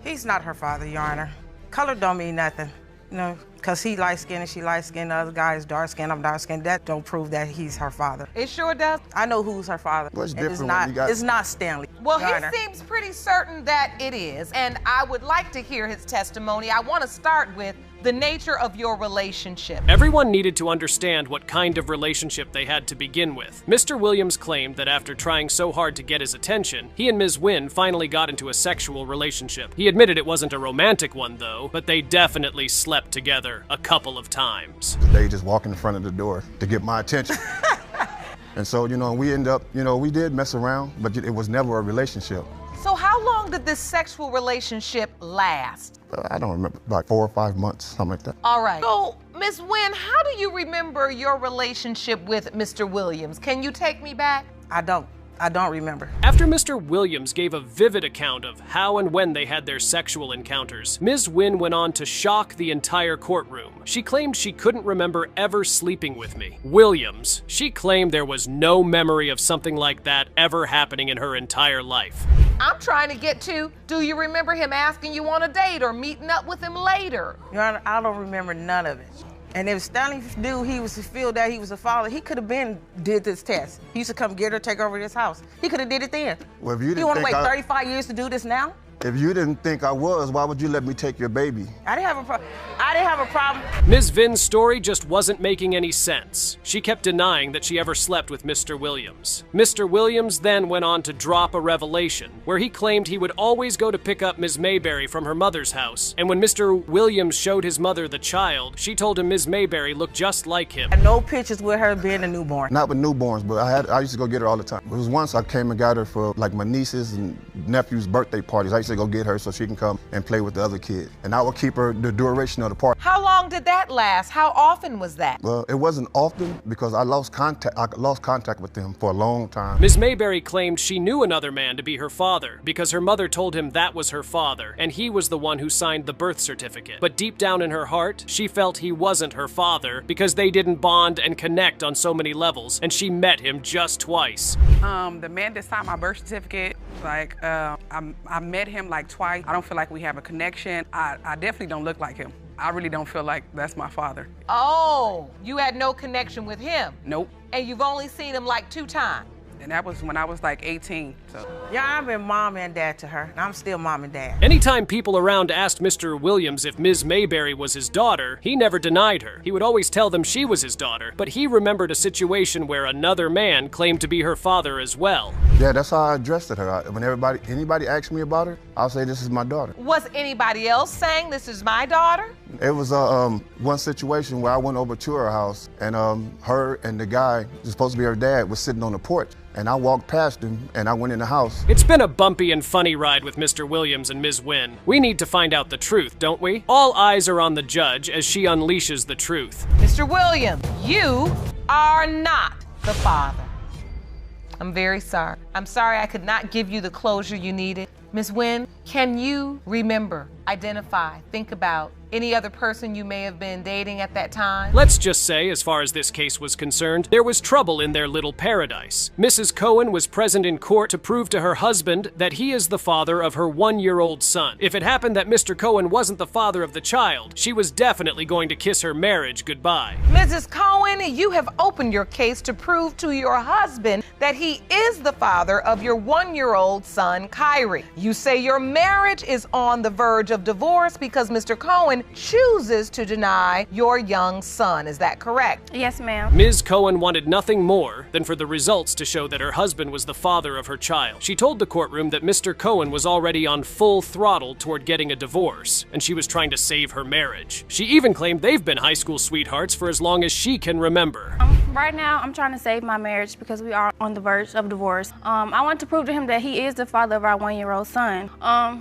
W: He's not her father, Your Honor. Color don't mean nothing. You know, because he light-skinned and she light-skinned, the other guy is dark-skinned, I'm dark-skinned. That don't prove that he's her father.
A: It sure does.
W: I know who's her father.
V: What's
W: different?
V: It's
W: not Stanley.
A: Well,
W: Your
A: he
W: Honor.
A: seems pretty certain that it is, and I would like to hear his testimony. I want to start with the nature of your relationship.
Q: Everyone needed to understand what kind of relationship they had to begin with. Mr. Williams claimed that after trying so hard to get his attention, he and Ms. Wynn finally got into a sexual relationship. He admitted it wasn't a romantic one though, but they definitely slept together a couple of times.
V: They just walk in front of the door to get my attention. And so, we end up, we did mess around, but it was never a relationship.
A: So how long did this sexual relationship last?
V: I don't remember, like 4 or 5 months, something like that.
A: All right. So, Ms. Wynn, how do you remember your relationship with Mr. Williams? Can you take me back?
W: I don't remember.
Q: After Mr. Williams gave a vivid account of how and when they had their sexual encounters, Ms. Wynn went on to shock the entire courtroom. She claimed she couldn't remember ever sleeping with me. Williams, she claimed there was no memory of something like that ever happening in her entire life.
A: I'm trying to get to, do you remember him asking you on a date or meeting up with him later?
W: Your Honor, I don't remember none of it. And if Stanley knew he was to feel that he was a father, he could have been did this test. He used to come get her, take over this house. He could have did it then.
V: Well, if you didn't
W: want to
V: think
W: wait 35 years to do this now?
V: If you didn't think I was, why would you let me take your baby?
W: I didn't have a problem.
Q: Ms. Vinn's story just wasn't making any sense. She kept denying that she ever slept with Mr. Williams. Mr. Williams then went on to drop a revelation where he claimed he would always go to pick up Ms. Mayberry from her mother's house. And when Mr. Williams showed his mother the child, she told him Ms. Mayberry looked just like him.
W: No pictures with her being a newborn.
V: Not with newborns, but I used to go get her all the time. It was once I came and got her for like my nieces and nephews' birthday parties. I used to go get her so she can come and play with the other kids. And I would keep her the duration of the party.
A: How long did that last? How often was that?
V: Well, it wasn't often because I lost contact with them for a long time.
Q: Ms. Mayberry claimed she knew another man to be her father because her mother told him that was her father and he was the one who signed the birth certificate. But deep down in her heart, she felt he wasn't her father because they didn't bond and connect on so many levels and she met him just twice.
J: The man that signed my birth certificate, I met him like twice. I don't feel like we have a connection. I definitely don't look like him. I really don't feel like that's my father.
A: Oh, you had no connection with him?
J: Nope.
A: And you've only seen him like 2 times?
J: And that was when I was like 18, so.
W: Yeah, I've been mom and dad to her, and I'm still mom and dad.
Q: Anytime people around asked Mr. Williams if Ms. Mayberry was his daughter, he never denied her. He would always tell them she was his daughter, but he remembered a situation where another man claimed to be her father as well.
V: Yeah, that's how I addressed her. When anybody asked me about her, I'll say this is my daughter.
A: Was anybody else saying this is my daughter?
V: It was one situation where I went over to her house and her and the guy, who's supposed to be her dad, was sitting on the porch. And I walked past him and I went in the house.
Q: It's been a bumpy and funny ride with Mr. Williams and Ms. Wynn. We need to find out the truth, don't we? All eyes are on the judge as she unleashes the truth.
A: Mr. Williams, you are not the father. I'm very sorry. I'm sorry I could not give you the closure you needed. Ms. Wynn, can you remember, identify, think about any other person you may have been dating at that time?
Q: Let's just say, as far as this case was concerned, there was trouble in their little paradise. Mrs. Cohen was present in court to prove to her husband that he is the father of her 1-year-old son. If it happened that Mr. Cohen wasn't the father of the child, she was definitely going to kiss her marriage goodbye.
A: Mrs. Cohen, you have opened your case to prove to your husband that he is the father of your 1-year-old son, Kyrie. You say your marriage is on the verge of divorce because Mr. Cohen chooses to deny your young son. Is that correct?
D: Yes, ma'am.
Q: Ms. Cohen wanted nothing more than for the results to show that her husband was the father of her child. She told the courtroom that Mr. Cohen was already on full throttle toward getting a divorce, and she was trying to save her marriage. She even claimed they've been high school sweethearts for as long as she can remember.
C: Right now, I'm trying to save my marriage because we are on the verge of divorce. I want to prove to him that he is the father of our 1-year-old son.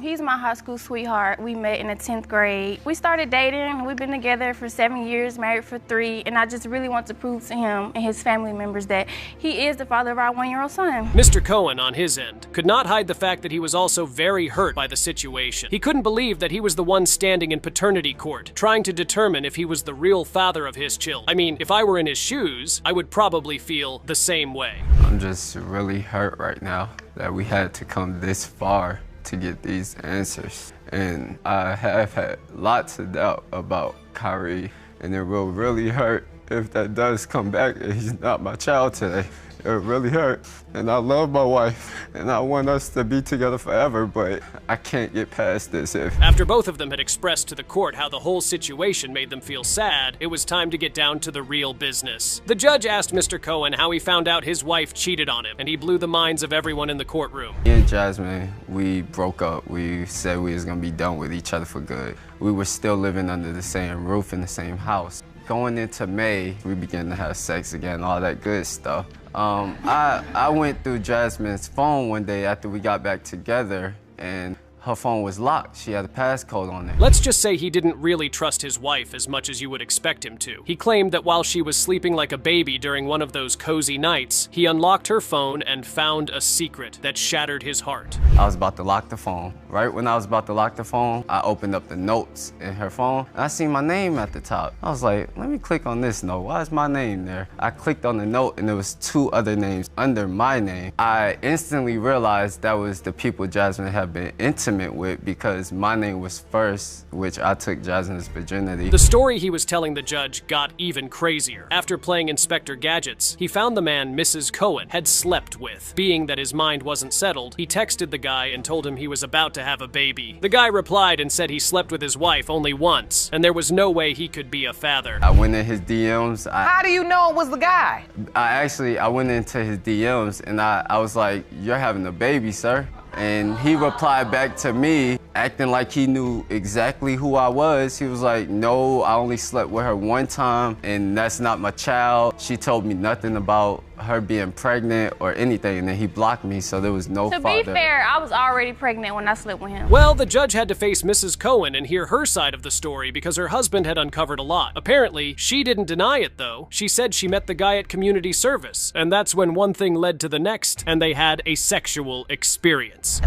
C: He's my high school sweetheart. We met in the 10th grade. We started dating. We've been together for 7 years, married for 3, and I just really want to prove to him and his family members that he is the father of our 1-year-old son.
Q: Mr. Cohen, on his end, could not hide the fact that he was also very hurt by the situation. He couldn't believe that he was the one standing in paternity court, trying to determine if he was the real father of his children. I mean, if I were in his shoes, I would probably feel the same way.
F: I'm just really hurt right now that we had to come this far to get these answers. And I have had lots of doubt about Kyrie, and it will really hurt if that does come back and he's not my child today. It really hurt. And I love my wife, and I want us to be together forever, but I can't get past this.
Q: After both of them had expressed to the court how the whole situation made them feel sad, it was time to get down to the real business. The judge asked Mr. Cohen how he found out his wife cheated on him, and he blew the minds of everyone in the courtroom.
F: Me and Jasmine, we broke up. We said we was gonna be done with each other for good. We were still living under the same roof in the same house. Going into May, we began to have sex again, all that good stuff. I went through Jasmine's phone one day after we got back together, and her phone was locked. She had a passcode on it.
Q: Let's just say he didn't really trust his wife as much as you would expect him to. He claimed that while she was sleeping like a baby during one of those cozy nights, he unlocked her phone and found a secret that shattered his heart.
F: I was about to lock the phone. Right when I was about to lock the phone, I opened up the notes in her phone, and I seen my name at the top. I was like, let me click on this note. Why is my name there? I clicked on the note, and there was 2 other names under my name. I instantly realized that was the people Jasmine had been intimate with, because my name was first, which I took Jasmine's virginity.
Q: The story he was telling the judge got even crazier. After playing Inspector Gadgets, he found the man Mrs. Cohen had slept with. Being that his mind wasn't settled, he texted the guy and told him he was about to have a baby. The guy replied and said he slept with his wife only once, and there was no way he could be a father.
F: I went in his DMs.
A: How do you know it was the guy?
F: I went into his DMs, and I was like, you're having a baby, sir. And he replied back to me, acting like he knew exactly who I was. He was like, no, I only slept with her one time, and that's not my child. She told me nothing about her being pregnant or anything, and then he blocked me, so there was no father.
D: To be fair, I was already pregnant when I slept with him.
Q: Well, the judge had to face Mrs. Cohen and hear her side of the story because her husband had uncovered a lot. Apparently, she didn't deny it, though. She said she met the guy at community service, and that's when one thing led to the next, and they had a sexual experience.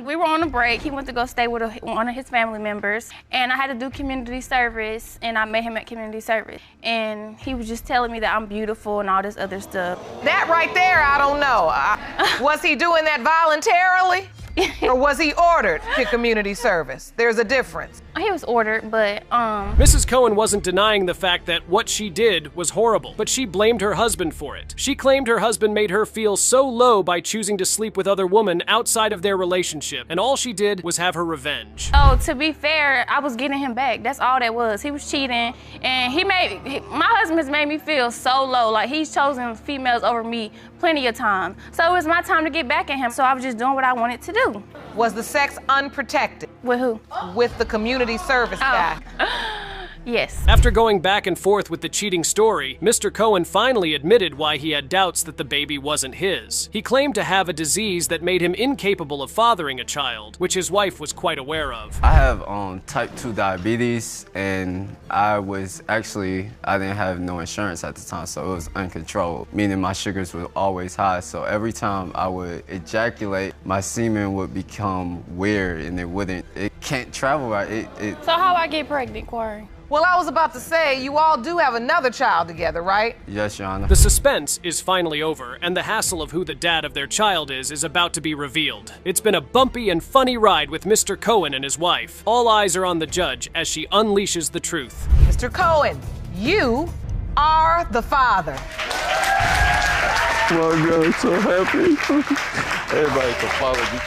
D: We were on a break. He went to go stay with one of his family members, and I had to do community service, and I met him at community service. And he was just telling me that I'm beautiful and all this other stuff.
A: That right there, I don't know. Was he doing that voluntarily? Or was he ordered to community service? There's a difference.
D: He was ordered, but
Q: Mrs. Cohen wasn't denying the fact that what she did was horrible, but she blamed her husband for it. She claimed her husband made her feel so low by choosing to sleep with other women outside of their relationship, and all she did was have her revenge.
D: Oh, to be fair, I was getting him back. That's all that was. He was cheating, and my husband has made me feel so low. Like, he's chosen females over me plenty of times. So it was my time to get back at him, so I was just doing what I wanted to do.
A: Was the sex unprotected?
D: With who?
A: With the community service guy.
D: Yes.
Q: After going back and forth with the cheating story, Mr. Cohen finally admitted why he had doubts that the baby wasn't his. He claimed to have a disease that made him incapable of fathering a child, which his wife was quite aware of.
F: I have type 2 diabetes, and I didn't have no insurance at the time, so it was uncontrolled, meaning my sugars were always high. So every time I would ejaculate, my semen would become weird, and it can't travel right.
D: So how I get pregnant, Corey?
A: Well, I was about to say, you all do have another child together, right?
F: Yes, Your Honor.
Q: The suspense is finally over, and the hassle of who the dad of their child is about to be revealed. It's been a bumpy and funny ride with Mr. Cohen and his wife. All eyes are on the judge as she unleashes the truth.
A: Mr. Cohen, you are the father.
F: Oh my God, I'm so happy. Everybody can follow me.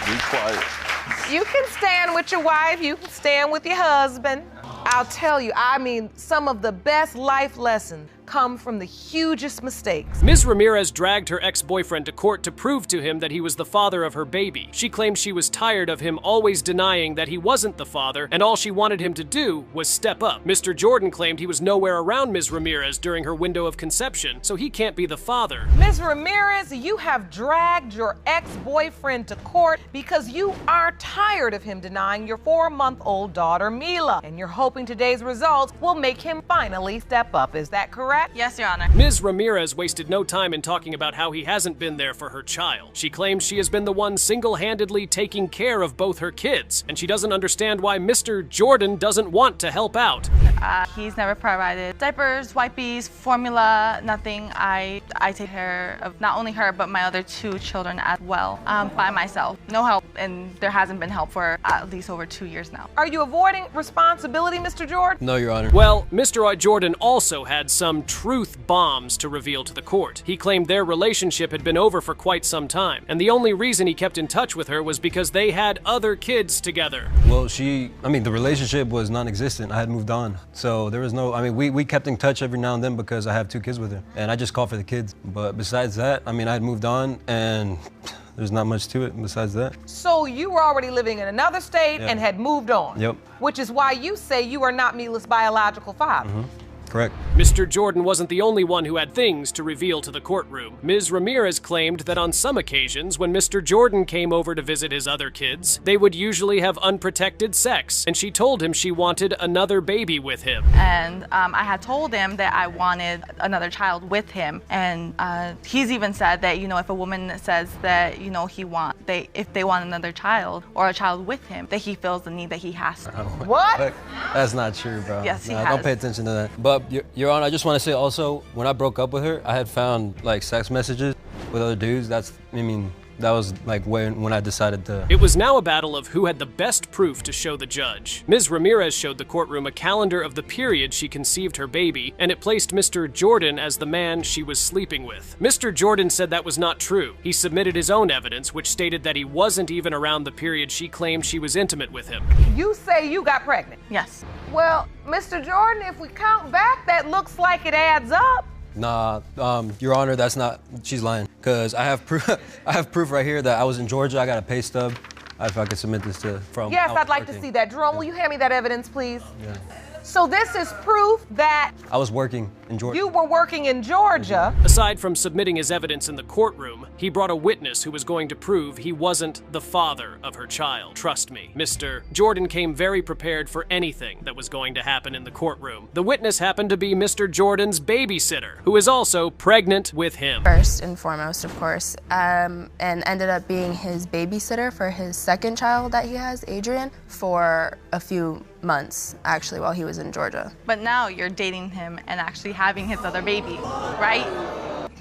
F: Be quiet.
A: You can stand with your wife, you can stand with your husband. I'll tell you, some of the best life lessons come from the hugest mistakes.
Q: Ms. Ramirez dragged her ex-boyfriend to court to prove to him that he was the father of her baby. She claimed she was tired of him always denying that he wasn't the father, and all she wanted him to do was step up. Mr. Jordan claimed he was nowhere around Ms. Ramirez during her window of conception, so he can't be the father.
A: Ms. Ramirez, you have dragged your ex-boyfriend to court because you are tired of him denying your 4-month-old daughter, Mila, and you're hoping today's results will make him finally step up. Is that correct?
B: Yes, Your Honor.
Q: Ms. Ramirez wasted no time in talking about how he hasn't been there for her child. She claims she has been the one single-handedly taking care of both her kids, and she doesn't understand why Mr. Jordan doesn't want to help out.
B: He's never provided diapers, wipes, formula, nothing. I take care of not only her, but my other 2 children as well, by myself. No help. and there hasn't been help for at least over 2 years now.
A: Are you avoiding responsibility, Mr. Jordan?
Q: No, Your Honor. Well, Mr. Jordan also had some truth bombs to reveal to the court. He claimed their relationship had been over for quite some time, and the only reason he kept in touch with her was because they had other kids together.
G: Well, the relationship was non-existent. I had moved on. So there was no, we kept in touch every now and then because I have 2 kids with her, and I just called for the kids. But besides that, I had moved on, and there's not much to it besides that.
A: So you were already living in another state and had moved on.
G: Yep.
A: Which is why you say you are not Mila's biological father.
G: Correct.
Q: Mr. Jordan wasn't the only one who had things to reveal to the courtroom. Ms. Ramirez claimed that on some occasions when Mr. Jordan came over to visit his other kids, they would usually have unprotected sex, and she told him she wanted another baby with him.
B: And I had told him that I wanted another child with him, and he's even said that, if a woman says that, if they want another child or a child with him, that he feels the need that he has to.
A: What?
G: That's not true, bro.
B: Yes, he has.
G: Don't pay attention to that. But Your Honor, I just want to say also, when I broke up with her, I had found sex messages with other dudes. That was when I decided to.
Q: It was now a battle of who had the best proof to show the judge. Ms. Ramirez showed the courtroom a calendar of the period she conceived her baby, and it placed Mr. Jordan as the man she was sleeping with. Mr. Jordan said that was not true. He submitted his own evidence, which stated that he wasn't even around the period she claimed she was intimate with him.
A: You say you got pregnant?
B: Yes.
A: Well, Mr. Jordan, if we count back, that looks like it adds up.
G: Nah, Your Honor, that's not, she's lying. Because I have proof right here that I was in Georgia. I got a pay stub. If I could submit this from.
A: Yes, I'd like to see that. Jerome, will you hand me that evidence, please?
G: Yeah.
A: So this is proof that
G: I was working in Georgia.
A: You were working in Georgia.
Q: Aside from submitting his evidence in the courtroom, he brought a witness who was going to prove he wasn't the father of her child. Trust me, Mr. Jordan came very prepared for anything that was going to happen in the courtroom. The witness happened to be Mr. Jordan's babysitter, who is also pregnant with him.
H: First and foremost, of course, and ended up being his babysitter for his second child that he has, Adrian, for a few months, actually, while he was in Georgia.
B: But now you're dating him and actually having his other baby, right?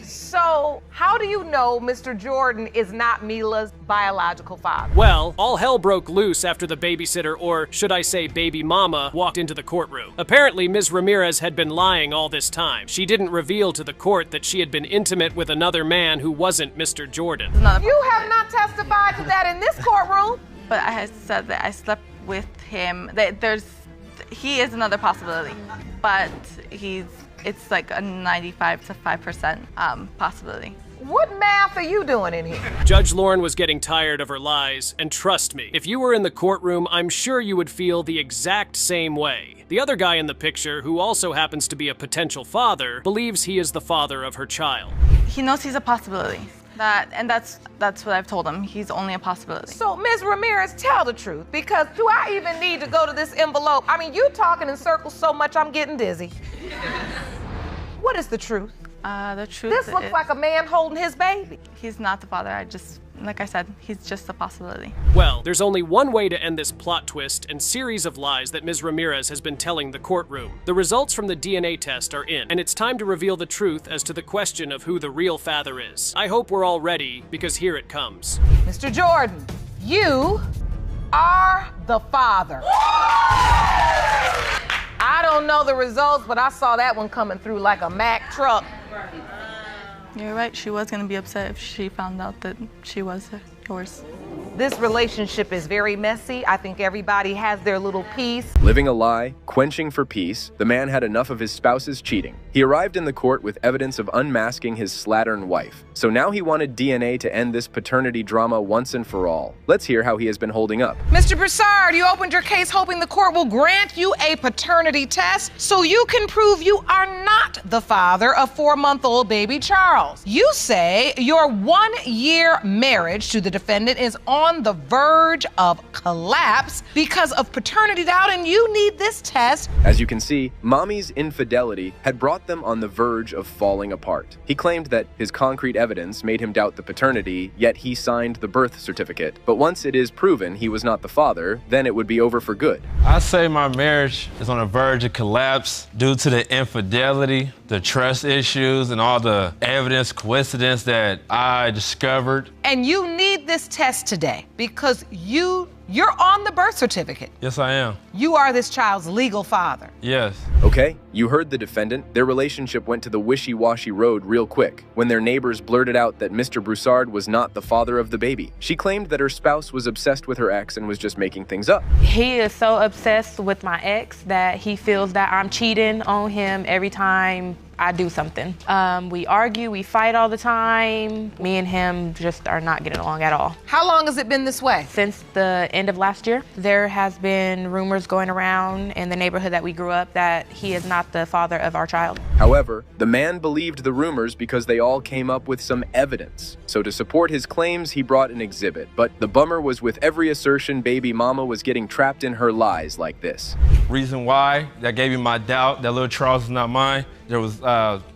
A: So, how do you know Mr. Jordan is not Mila's biological father?
Q: Well, all hell broke loose after the babysitter, or should I say baby mama, walked into the courtroom. Apparently, Ms. Ramirez had been lying all this time. She didn't reveal to the court that she had been intimate with another man who wasn't Mr. Jordan.
A: You have not testified to that in this courtroom.
B: But I had said that I slept with him. He is another possibility, but it's like a 95 to 5% possibility.
A: What math are you doing in here?
Q: Judge Lauren was getting tired of her lies, and trust me, if you were in the courtroom, I'm sure you would feel the exact same way. The other guy in the picture, who also happens to be a potential father, believes he is the father of her child.
B: He knows he's a possibility. That's what I've told him. He's only a possibility.
A: So, Ms. Ramirez, tell the truth, because do I even need to go to this envelope? I mean, you talking in circles so much, I'm getting dizzy. What is the truth?
B: The truth
A: This looks like a man holding his baby.
B: He's not the father. Like I said, he's just a possibility.
Q: Well, there's only one way to end this plot twist and series of lies that Ms. Ramirez has been telling the courtroom. The results from the DNA test are in, and it's time to reveal the truth as to the question of who the real father is. I hope we're all ready, because here it comes.
A: Mr. Jordan, you are the father. I don't know the results, but I saw that one coming through like a Mack truck.
B: You're right, she was gonna be upset if she found out that she was yours.
A: This relationship is very messy. I think everybody has their little piece.
I: Living a lie, quenching for peace, the man had enough of his spouse's cheating. He arrived in the court with evidence of unmasking his slattern wife. So now he wanted DNA to end this paternity drama once and for all. Let's hear how he has been holding up.
A: Mr. Broussard, you opened your case hoping the court will grant you a paternity test so you can prove you are not the father of 4-month-old baby Charles. You say your 1-year marriage to the defendant is on the verge of collapse because of paternity doubt, and you need this test.
I: As you can see, Mommy's infidelity had brought them on the verge of falling apart. He claimed that his concrete evidence made him doubt the paternity, yet he signed the birth certificate. But once it is proven he was not the father, then it would be over for good.
X: I say my marriage is on the verge of collapse due to the infidelity, the trust issues, and all the evidence coincidence that I discovered.
A: And you need this test today. today because you're on the birth certificate.
X: Yes, I am.
A: You are this child's legal father.
X: Yes.
I: Okay, you heard the defendant. Their relationship went to the wishy-washy road real quick when their neighbors blurted out that Mr. Broussard was not the father of the baby. She claimed that her spouse was obsessed with her ex and was just making things up.
K: He is so obsessed with my ex that he feels that I'm cheating on him every time I do something. We argue, we fight all the time. Me and him just are not getting along at all.
A: How long has it been this way?
K: Since the end of last year. There has been rumors going around in the neighborhood that we grew up that he is not the father of our child.
I: However, the man believed the rumors because they all came up with some evidence. So to support his claims, he brought an exhibit. But the bummer was with every assertion, baby mama was getting trapped in her lies like this.
X: Reason why that gave me my doubt that little Charles is not mine. There was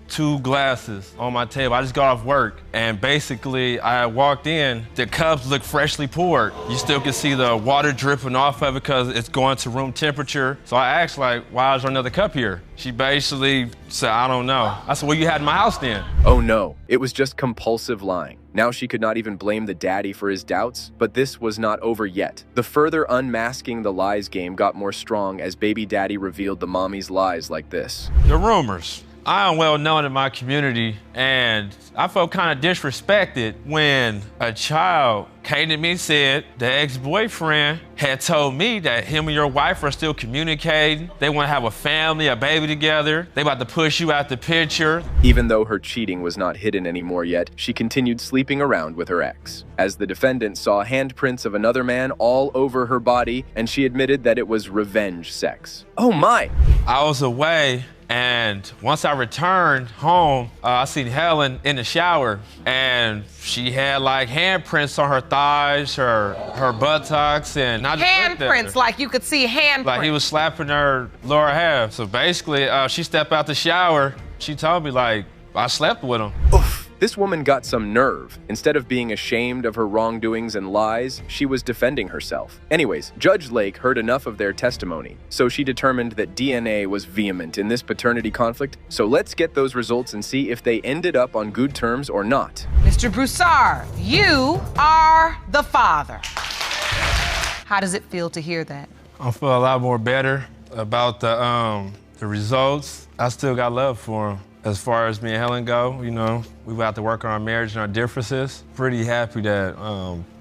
X: 2 glasses on my table. I just got off work, and basically I walked in. The cups looked freshly poured. You still can see the water dripping off of it because it's going to room temperature. So I asked, like, why is there another cup here? She basically said, I don't know. I said, well, you had in my house then.
I: Oh no, it was just compulsive lying. Now she could not even blame the daddy for his doubts, but this was not over yet. The further unmasking the lies game got more strong as baby daddy revealed the mommy's lies like this.
X: The rumors. I am well known in my community, and I felt kind of disrespected when a child came to me and said the ex-boyfriend had told me that him and your wife are still communicating. They want to have a family, a baby together. They about to push you out the picture.
I: Even though her cheating was not hidden anymore yet, she continued sleeping around with her ex. As the defendant saw handprints of another man all over her body, and she admitted that it was revenge sex. Oh my!
X: I was away. And once I returned home, I seen Helen in the shower, and she had like handprints on her thighs, her buttocks, and I just
A: handprints, like you could see handprints.
X: Like he was slapping her lower half. So basically, she stepped out the shower. She told me like I slept with him.
I: Oof. This woman got some nerve. Instead of being ashamed of her wrongdoings and lies, she was defending herself. Anyways, Judge Lake heard enough of their testimony, so she determined that DNA was vehement in this paternity conflict. So let's get those results and see if they ended up on good terms or not.
A: Mr. Broussard, you are the father. How does it feel to hear that?
X: I feel a lot more better about the results. I still got love for him. As far as me and Helen go, you know, we have to work on our marriage and our differences. Pretty happy that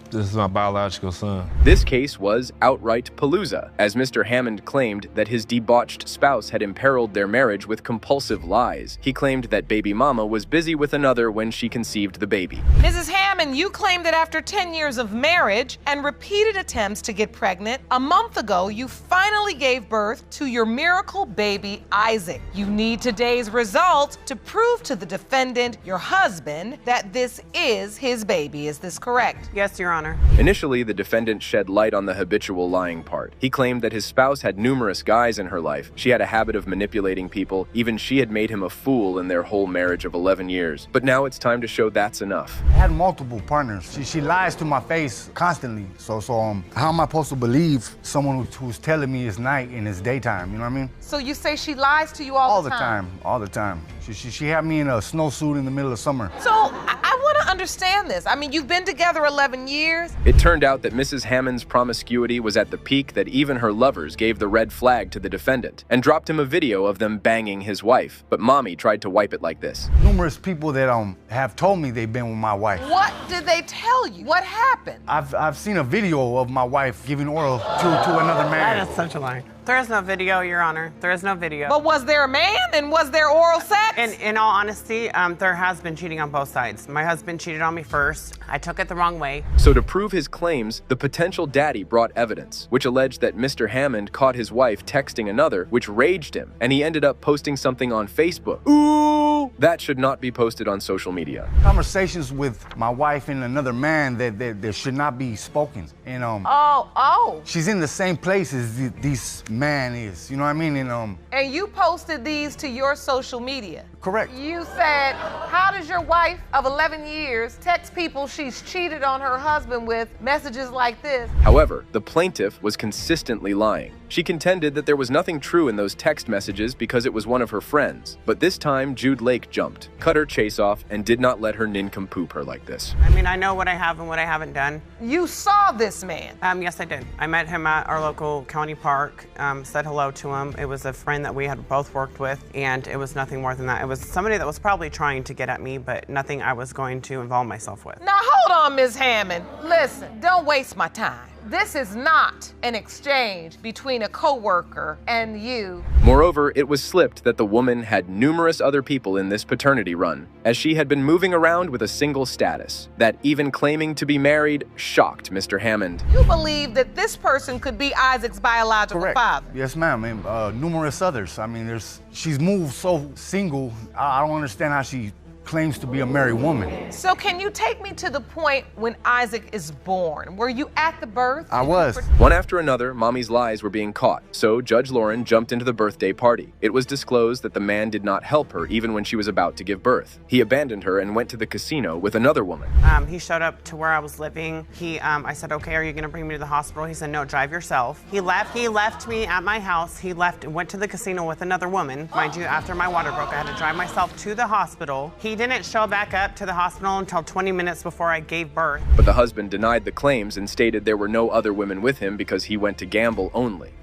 X: this is my biological son.
I: This case was outright palooza, as Mr. Hammond claimed that his debauched spouse had imperiled their marriage with compulsive lies. He claimed that baby mama was busy with another when she conceived the baby.
A: Mrs. Hammond, you claim that after 10 years of marriage and repeated attempts to get pregnant, a month ago you finally gave birth to your miracle baby, Isaac. You need today's result to prove to the defendant, your husband, that this is his baby. Is this correct?
L: Yes, Your Honor.
I: Initially, the defendant shed light on the habitual lying part. He claimed that his spouse had numerous guys in her life. She had a habit of manipulating people. Even she had made him a fool in their whole marriage of 11 years. But now it's time to show that's enough.
M: I had multiple partners. She lies to my face constantly. So how am I supposed to believe someone who's telling me it's night and it's daytime? You know what I mean?
A: So you say she lies to you all the time?
M: All the time. She had me in a snowsuit in the middle of summer.
A: So I want to understand this. I mean, you've been together 11 years.
I: It turned out that Mrs. Hammond's promiscuity was at the peak that even her lovers gave the red flag to the defendant and dropped him a video of them banging his wife. But mommy tried to wipe it like this.
M: Numerous people that have told me they've been with my wife.
A: What did they tell you? What happened?
M: I've seen a video of my wife giving oral to another man.
L: That is such a lie. There is no video, Your Honor. There is no video.
A: But was there a man and was there oral sex?
L: In all honesty, there has been cheating on both sides. My husband cheated on me first. I took it the wrong way.
I: So to prove his claims, the potential daddy brought evidence, which alleged that Mr. Hammond caught his wife texting another, which raged him, and he ended up posting something on Facebook. Ooh! That should not be posted on social media.
M: Conversations with my wife and another man that should not be spoken. And she's in the same place as these man is, you know what I mean?
A: And you posted these to your social media.
M: Correct.
A: You said, how does your wife of 11 years text people she's cheated on her husband with messages like this?
I: However, the plaintiff was consistently lying. She contended that there was nothing true in those text messages because it was one of her friends. But this time, Jude Lake jumped, cut her chase off, and did not let her nincompoop her like this.
L: I mean, I know what I have and what I haven't done.
A: You saw this man?
L: Yes, I did. I met him at our local county park, said hello to him. It was a friend that we had both worked with, and it was nothing more than that. It was somebody that was probably trying to get at me, but nothing I was going to involve myself with.
A: Now hold on, Ms. Hammond. Listen, don't waste my time. This is not an exchange between a coworker and you.
I: Moreover, it was slipped that the woman had numerous other people in this paternity run, as she had been moving around with a single status. That even claiming to be married shocked Mr. Hammond.
A: You believe that this person could be Isaac's biological father?
M: Yes, ma'am, and numerous others. I mean, she's moved so single, I don't understand how she claims to be a married woman.
A: So can you take me to the point when Isaac is born? Were you at the birth?
M: I was.
I: One after another, Mommy's lies were being caught, so Judge Lauren jumped into the birthday party. It was disclosed that the man did not help her even when she was about to give birth. He abandoned her and went to the casino with another woman.
L: He showed up to where I was living. I said, okay, are you gonna bring me to the hospital? He said, no, drive yourself. He left me at my house. He left and went to the casino with another woman. Mind you, after my water broke, I had to drive myself to the hospital. He didn't show back up to the hospital until 20 minutes before I gave birth.
I: But the husband denied the claims and stated there were no other women with him because he went to gamble only.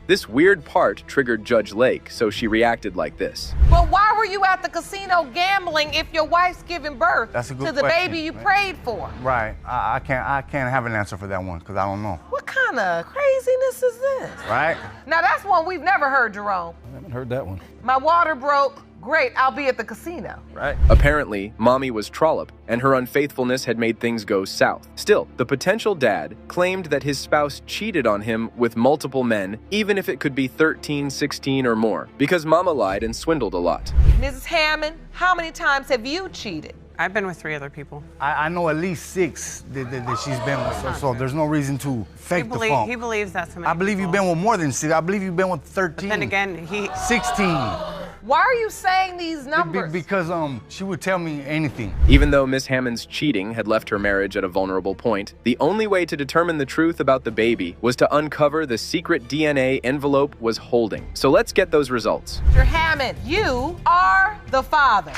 I: This weird part triggered Judge Lake, so she reacted like this.
A: But why were you at the casino gambling if your wife's giving birth to the baby you prayed for?
M: Right. I can't have an answer for that one because I don't know.
A: What kind of craziness is this?
M: Right.
A: Now that's one we've never heard, Jerome.
G: I haven't heard that one.
A: My water broke. Great, I'll be at the casino.
I: Right. Apparently, Mommy was trollop, and her unfaithfulness had made things go south. Still, the potential dad claimed that his spouse cheated on him with multiple men, even if it could be 13, 16, or more, because Mama lied and swindled a lot.
A: Mrs. Hammond, how many times have you cheated?
L: I've been with 3 other people.
M: I know at least 6 that she's been with, so there's no reason to fake the phone.
L: He believes that's so many
M: I believe
L: people.
M: you've been with more than 6. I believe you've been with 13.
L: But then again,
M: 16.
A: Why are you saying these numbers?
M: Because she would tell me anything.
I: Even though Miss Hammond's cheating had left her marriage at a vulnerable point, the only way to determine the truth about the baby was to uncover the secret DNA envelope was holding. So let's get those results.
A: Mr. Hammond, you are the father.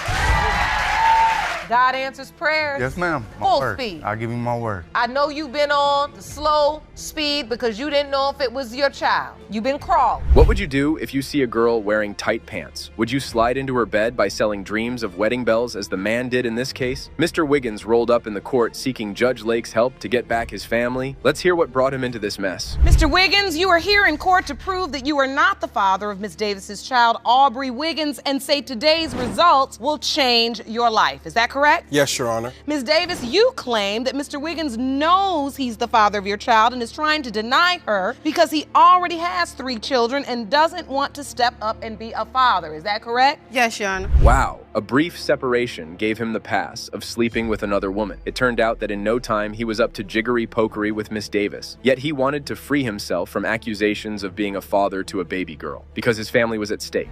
A: God answers prayers.
M: Yes, ma'am.
A: Full speed.
M: I'll give you my word.
A: I know you've been on the slow speed because you didn't know if it was your child. You've been crawling.
I: What would you do if you see a girl wearing tight pants? Would you slide into her bed by selling dreams of wedding bells as the man did in this case? Mr. Wiggins rolled up in the court seeking Judge Lake's help to get back his family. Let's hear what brought him into this mess.
A: Mr. Wiggins, you are here in court to prove that you are not the father of Miss Davis's child, Aubrey Wiggins, and say today's results will change your life. Is that correct?
E: Yes, Your Honor.
A: Ms. Davis, you claim that Mr. Wiggins knows he's the father of your child and is trying to deny her because he already has 3 children and doesn't want to step up and be a father. Is that correct?
H: Yes, Your Honor.
I: Wow. A brief separation gave him the pass of sleeping with another woman. It turned out that in no time he was up to jiggery-pokery with Miss Davis. Yet he wanted to free himself from accusations of being a father to a baby girl because his family was at stake.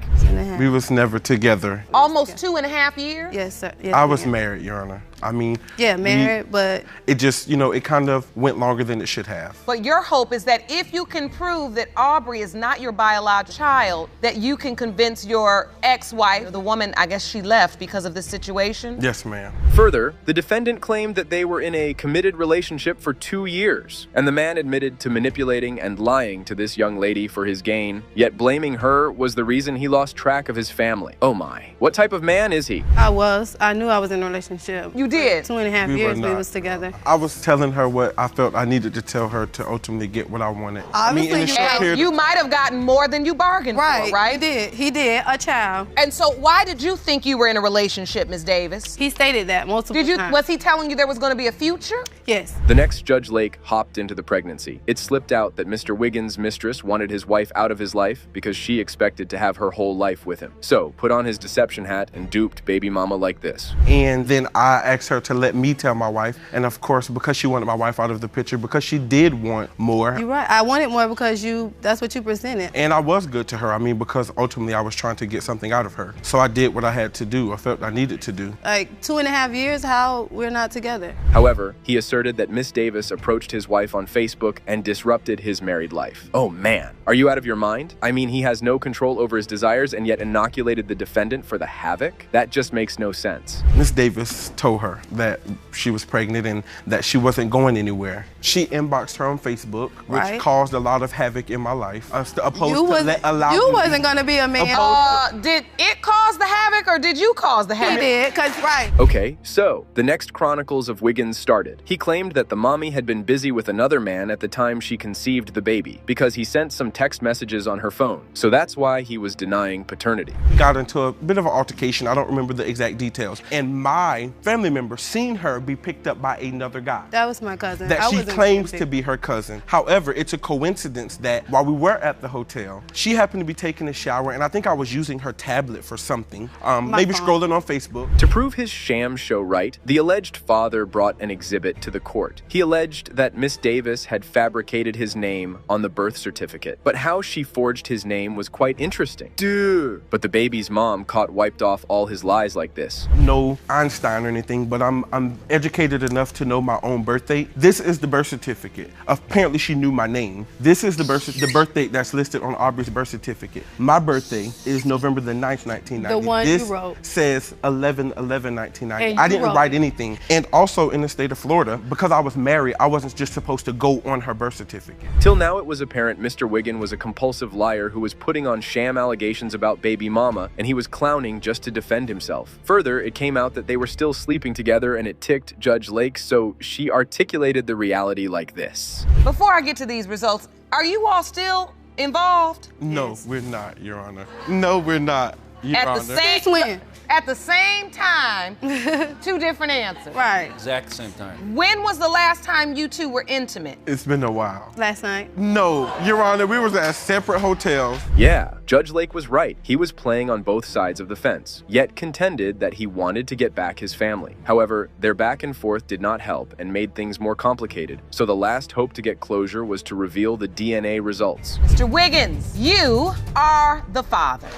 E: We was never together.
A: Almost 2.5 years?
H: Yes, sir. Yes,
E: I was married, Your Honor. I mean,
H: yeah, married, but
E: it just, it kind of went longer than it should have.
A: But your hope is that if you can prove that Aubrey is not your biological child, that you can convince your ex-wife, the woman, I guess she left because of this situation?
E: Yes, ma'am.
I: Further, the defendant claimed that they were in a committed relationship for 2 years, and the man admitted to manipulating and lying to this young lady for his gain, yet blaming her was the reason he lost track of his family. Oh my. What type of man is he?
H: I knew I was in a relationship.
A: You did?
H: 2.5 years we was together.
E: I was telling her what I felt I needed to tell her to ultimately get what I wanted.
H: Obviously,
A: you might have gotten more than you bargained for, right?
H: He did, a child.
A: And so why did you think you were in a relationship, Ms. Davis?
H: He stated that multiple times.
A: Was he telling you there was going to be a future?
H: Yes.
I: The next Judge Lake hopped into the pregnancy. It slipped out that Mr. Wiggins' mistress wanted his wife out of his life because she expected to have her whole life with him. So, put on his deception hat and duped baby mama like this.
E: And then I asked her to let me tell my wife, and of course, because she wanted my wife out of the picture, because she did want more.
H: You're right. I wanted more because that's what you presented.
E: And I was good to her. I mean, because ultimately I was trying to get something out of her. So I did what I had to do. I felt I needed to do.
H: Like 2.5 years, how we're not together.
I: However, he asserted asserted that Miss Davis approached his wife on Facebook and disrupted his married life. Oh man, are you out of your mind? I mean, he has no control over his desires and yet inoculated the defendant for the havoc? That just makes no sense.
E: Miss Davis told her that she was pregnant and that she wasn't going anywhere. She inboxed her on Facebook, which caused a lot of havoc in my life.
H: You wasn't gonna be a man.
A: Did it cause the havoc or did you cause the havoc?
H: He did, cause
I: Okay, so the next chronicles of Wiggins started. He claimed that the mommy had been busy with another man at the time she conceived the baby because he sent some text messages on her phone. So that's why he was denying paternity.
E: We got into a bit of an altercation. I don't remember the exact details. And my family member seen her be picked up by another guy.
H: That was my cousin.
E: That she claims to be her cousin. However, it's a coincidence that while we were at the hotel, she happened to be taking a shower, and I think I was using her tablet for something, maybe scrolling on Facebook.
I: To prove his sham show right, the alleged father brought an exhibit to the court. He alleged that Miss Davis had fabricated his name on the birth certificate, but how she forged his name was quite interesting. Dude. But the baby's mom wiped off all his lies like this.
E: No Einstein or anything, but I'm educated enough to know my own birth date. This is the birth certificate. Apparently she knew my name. This is the birth date that's listed on Aubrey's birth certificate. My birthday is November the 9th, 1990.
H: The one
E: this
H: you wrote.
E: Says 11/11/1990. I didn't write anything. And also in the state of Florida, because I was married, I wasn't just supposed to go on her birth certificate.
I: Till now it was apparent Mr. Wiggins was a compulsive liar who was putting on sham allegations about baby mama, and he was clowning just to defend himself. Further, it came out that they were still sleeping together, and it ticked Judge Lake, so she articulated the reality like this.
A: Before I get to these results, are you all still involved?
E: No, we're not, Your Honor. No, we're not, Your Honor.
A: At the same time, two different answers.
H: Right.
N: Exact same time.
A: When was the last time you two were intimate?
E: It's been a while.
H: Last night.
E: No, Your Honor, we was at separate hotels.
I: Yeah, Judge Lake was right. He was playing on both sides of the fence, yet contended that he wanted to get back his family. However, their back and forth did not help and made things more complicated, so the last hope to get closure was to reveal the DNA results.
A: Mr. Wiggins, you are the father.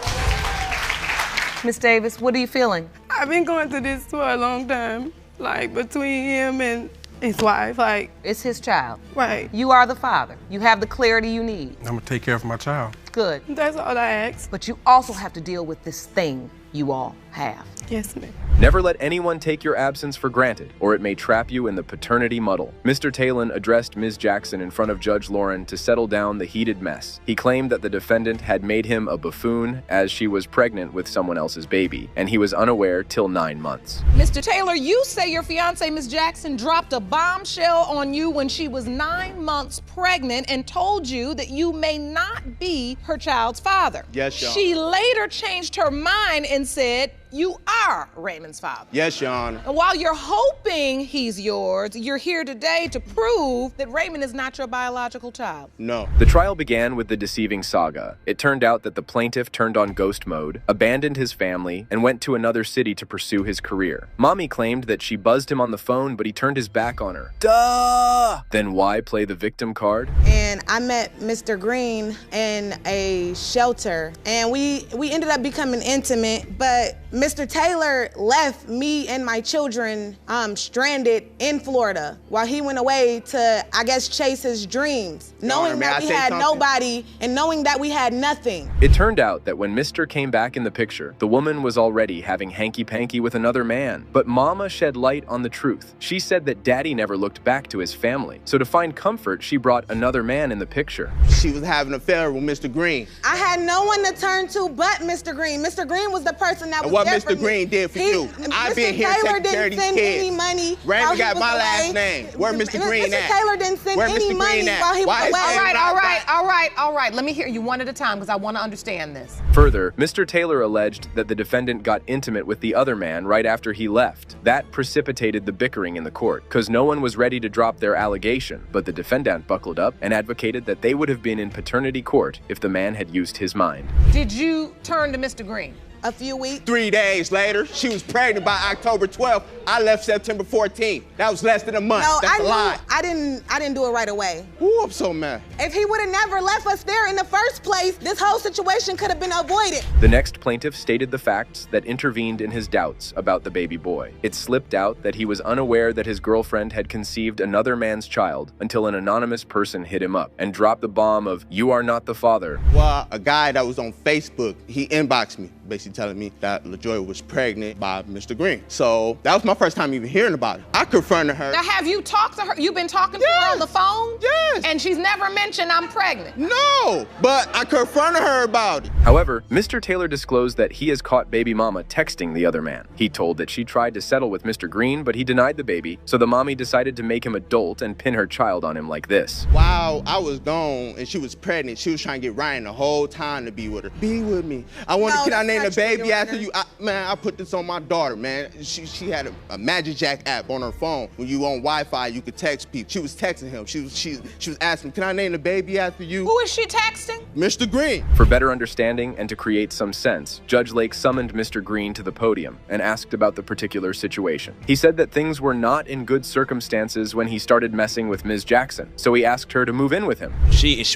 A: Miss Davis, what are you feeling?
O: I've been going through this for a long time, like between him and his wife, like.
A: It's his child.
O: Right.
A: You are the father. You have the clarity you need.
E: I'm gonna take care of my child.
A: Good.
O: That's all I ask.
A: But you also have to deal with this thing you all have.
O: Yes, ma'am.
I: Never let anyone take your absence for granted, or it may trap you in the paternity muddle. Mr. Talon addressed Ms. Jackson in front of Judge Lauren to settle down the heated mess. He claimed that the defendant had made him a buffoon as she was pregnant with someone else's baby, and he was unaware till 9 months.
A: Mr. Taylor, you say your fiancée, Ms. Jackson, dropped a bombshell on you when she was 9 months pregnant and told you that you may not be her child's father.
P: Yes, Your Honor.
A: She later changed her mind and said, you are Raymond's father.
P: Yes, Your Honor.
A: And while you're hoping he's yours, you're here today to prove that Raymond is not your biological child.
P: No.
I: The trial began with the deceiving saga. It turned out that the plaintiff turned on ghost mode, abandoned his family, and went to another city to pursue his career. Mommy claimed that she buzzed him on the phone, but he turned his back on her. Duh! Then why play the victim card?
S: And I met Mr. Green in a shelter, and we ended up becoming intimate, but Mr. Taylor left me and my children stranded in Florida while he went away to, I guess, chase his dreams, knowing that we had nobody and knowing that we had nothing.
I: It turned out that when Mr. came back in the picture, the woman was already having hanky-panky with another man. But Mama shed light on the truth. She said that Daddy never looked back to his family. So to find comfort, she brought another man in the picture.
P: She was having an affair with Mr. Green.
S: I had no one to turn to but Mr. Green. Mr. Green was the person that was there for
P: Mr. Green did for you. I've been here taking care of these kids.
S: Any money
P: Raymond got my last name. Where Mr. Green at?
S: Mr. Taylor didn't send any money while he was away.
A: All right. Let me hear you one at a time because I want to understand this.
I: Further, Mr. Taylor alleged that the defendant got intimate with the other man right after he left. That precipitated the bickering in the court because no one was ready to drop their allegation, but the defendant buckled up and advocated that they would have been in paternity court if the man had used his mind.
A: Did you turn to Mr. Green?
S: A few weeks.
P: 3 days later, she was pregnant by October 12th. I left September 14th. That was less than a month.
S: No,
P: That's a lie.
S: I didn't do it right away.
P: Ooh, I'm so mad.
S: If he would have never left us there in the first place, this whole situation could have been avoided.
I: The next plaintiff stated the facts that intervened in his doubts about the baby boy. It slipped out that he was unaware that his girlfriend had conceived another man's child until an anonymous person hit him up and dropped the bomb of, "You are not the father."
P: Well, a guy that was on Facebook, he inboxed me, basically telling me that LaJoy was pregnant by Mr. Green. So that was my first time even hearing about it. I confronted her.
A: Now, have you talked to her? You've been talking to her on the phone?
P: Yes.
A: And she's never mentioned I'm pregnant?
P: No, but I confronted her about it.
I: However, Mr. Taylor disclosed that he has caught baby mama texting the other man. He told that she tried to settle with Mr. Green, but he denied the baby, so the mommy decided to make him adult and pin her child on him like this.
P: While I was gone and she was pregnant, she was trying to get Ryan the whole time to be with her. Be with me. I wanted, can I name the baby after you? Man, I put this on my daughter, man. She had a Magic Jack app on her phone. When you on Wi-Fi, you could text people. She was texting him. She was asking, can I name the baby after you?
A: Who is she texting?
P: Mr. Green.
I: For better understanding and to create some sense, Judge Lake summoned Mr. Green to the podium and asked about the particular situation. He said that things were not in good circumstances when he started messing with Ms. Jackson, so he asked her to move in with him.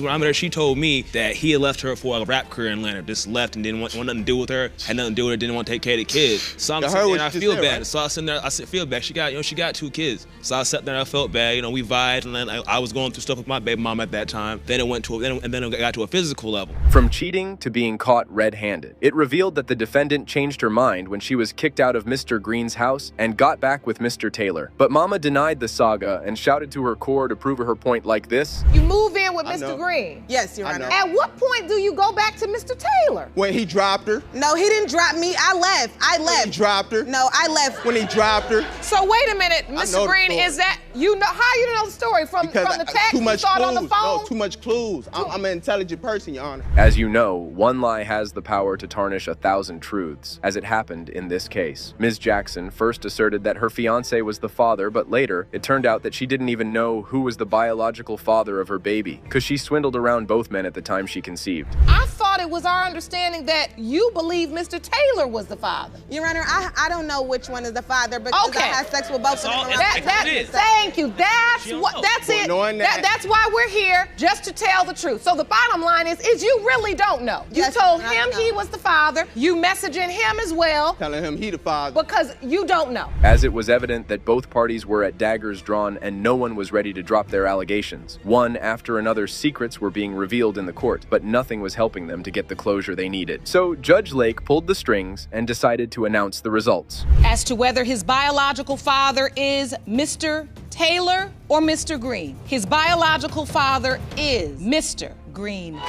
N: When I met her, she told me that he had left her for a rap career in Atlanta, just left and didn't want nothing to do with her, had nothing to do with her, didn't want to take care of the kids. So I'm sitting there and I feel bad. Right? So I was sitting there, I said, feel bad. She got 2 kids. So I sat there and I felt bad. We vibed, and then I was going through stuff with my baby mom at that time. Then it got to a physical level.
I: From cheating to being caught red-handed, it revealed that the defendant changed her mind when she was kicked out of Mr. Green's house and got back with Mr. Taylor. But Mama denied the saga and shouted to her core to prove her point like this.
A: You move in with Mr. Green?
S: Yes, Your Honor.
A: At what point do you go back to Mr. Taylor?
P: When he dropped her.
S: No, he didn't drop me. I left.
P: When he dropped her.
S: No, I left.
P: When he dropped her.
A: So wait a minute, Mr. Green, is that, how you know the story? From the text
P: too much
A: you saw
P: clues.
A: it on the phone?
P: No, too much clues. I'm an intelligent person, Your Honor.
I: As you know, one lie has the power to tarnish 1,000 truths, as it happened in this case. Ms. Jackson first asserted that her fiancé was the father, but later it turned out that she didn't even know who was the biological father of her baby, because she swindled around both men at the time she conceived.
A: I thought it was our understanding that you believe Mr. Taylor was the father.
S: Your Honor, I don't know which one is the father, because I had sex with both of them.
A: Thank you. That's it. That's why we're here, just to tell the truth. So the bottom line is you really don't know. You told him he was the father. You messaging him as well.
P: Telling him he the father.
A: Because you don't know.
I: As it was evident that both parties were at daggers drawn and no one was ready to drop their allegations. One after another, secrets were being revealed in the court, but nothing was helping them to get the closure they needed. So Judge Lake pulled the strings and decided to announce the results.
A: As to whether his biological father is Mr. Taylor or Mr. Green, his biological father is Mr. Green.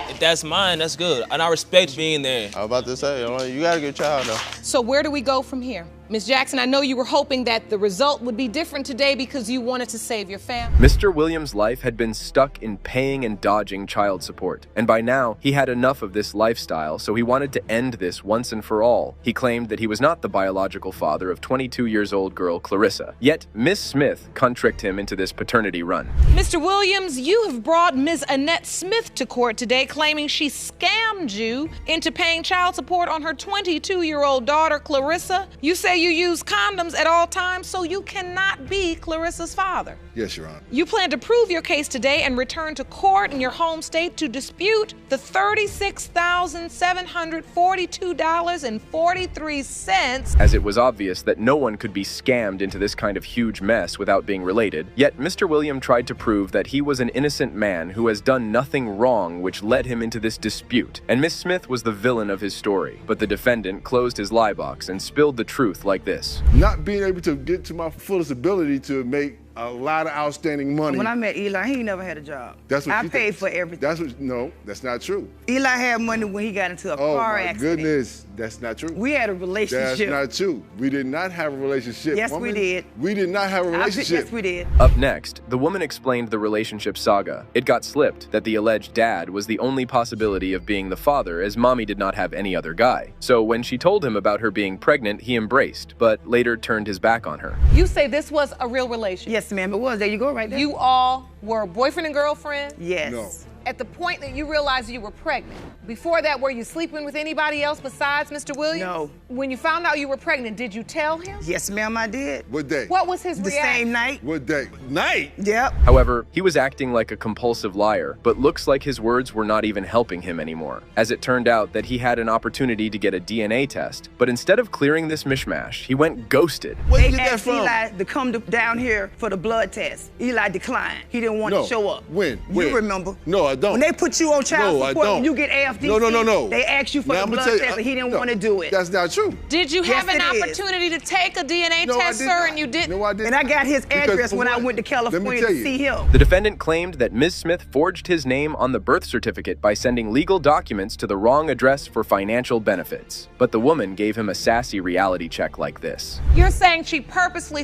N: If that's mine, that's good. And I respect being there.
P: I was about to say, you got a good child, though.
A: So where do we go from here? Ms. Jackson, I know you were hoping that the result would be different today because you wanted to save your family.
I: Mr. Williams' life had been stuck in paying and dodging child support. And by now, he had enough of this lifestyle, so he wanted to end this once and for all. He claimed that he was not the biological father of 22-year-old girl Clarissa. Yet, Miss Smith contricked him into this paternity run.
A: Mr. Williams, you have brought Ms. Annette Smith to court today claiming she scammed you into paying child support on her 22-year-old daughter Clarissa. You say you use condoms at all times, so you cannot be Clarissa's father.
R: Yes, Your Honor.
A: You plan to prove your case today and return to court in your home state to dispute the $36,742.43.
I: As it was obvious that no one could be scammed into this kind of huge mess without being related, yet Mr. William tried to prove that he was an innocent man who has done nothing wrong which led him into this dispute, and Miss Smith was the villain of his story. But the defendant closed his lie box and spilled the truth like this.
R: Not being able to get to my fullest ability to make a lot of outstanding money.
W: When I met Eli, he never had a job.
R: That's what
W: I paid for everything.
R: No, that's not true.
W: Eli had money when he got into a car accident.
R: Oh my goodness, that's not true.
W: We had a relationship.
R: That's not true. We did not have a relationship.
W: Yes, we did.
R: We did not have a relationship.
W: Yes, we did.
I: Up next, the woman explained the relationship saga. It got slipped that the alleged dad was the only possibility of being the father, as mommy did not have any other guy. So when she told him about her being pregnant, he embraced, but later turned his back on her.
A: You say this was a real relationship?
W: Yes, ma'am, it was. There you go, right there.
A: You all were boyfriend and girlfriend?
W: Yes.
R: No.
A: at the point that you realized you were pregnant. Before that, were you sleeping with anybody else besides Mr. Williams?
W: No.
A: When you found out you were pregnant, did you tell him?
W: Yes, ma'am, I did.
R: What day?
A: What was his reaction?
W: The same night.
R: What day? Night?
W: Yep.
I: However, he was acting like a compulsive liar, but looks like his words were not even helping him anymore, as it turned out that he had an opportunity to get a DNA test, but instead of clearing this mishmash, he went ghosted.
W: Where you get that from? Eli to come down here for the blood test. Eli declined. He didn't want to show up.
R: When?
W: You remember?
R: No, I don't.
W: When they put you on child support,
R: I don't.
W: when you get AFDC,
R: no.
W: they asked you for the blood test, and he didn't want to do it.
R: That's not true.
A: Did you have an opportunity to take a DNA test, sir, and you didn't?
R: No, I didn't.
W: And I got his address when I went to California to see him.
I: The defendant claimed that Ms. Smith forged his name on the birth certificate by sending legal documents to the wrong address for financial benefits. But the woman gave him a sassy reality check like this.
A: You're saying she purposely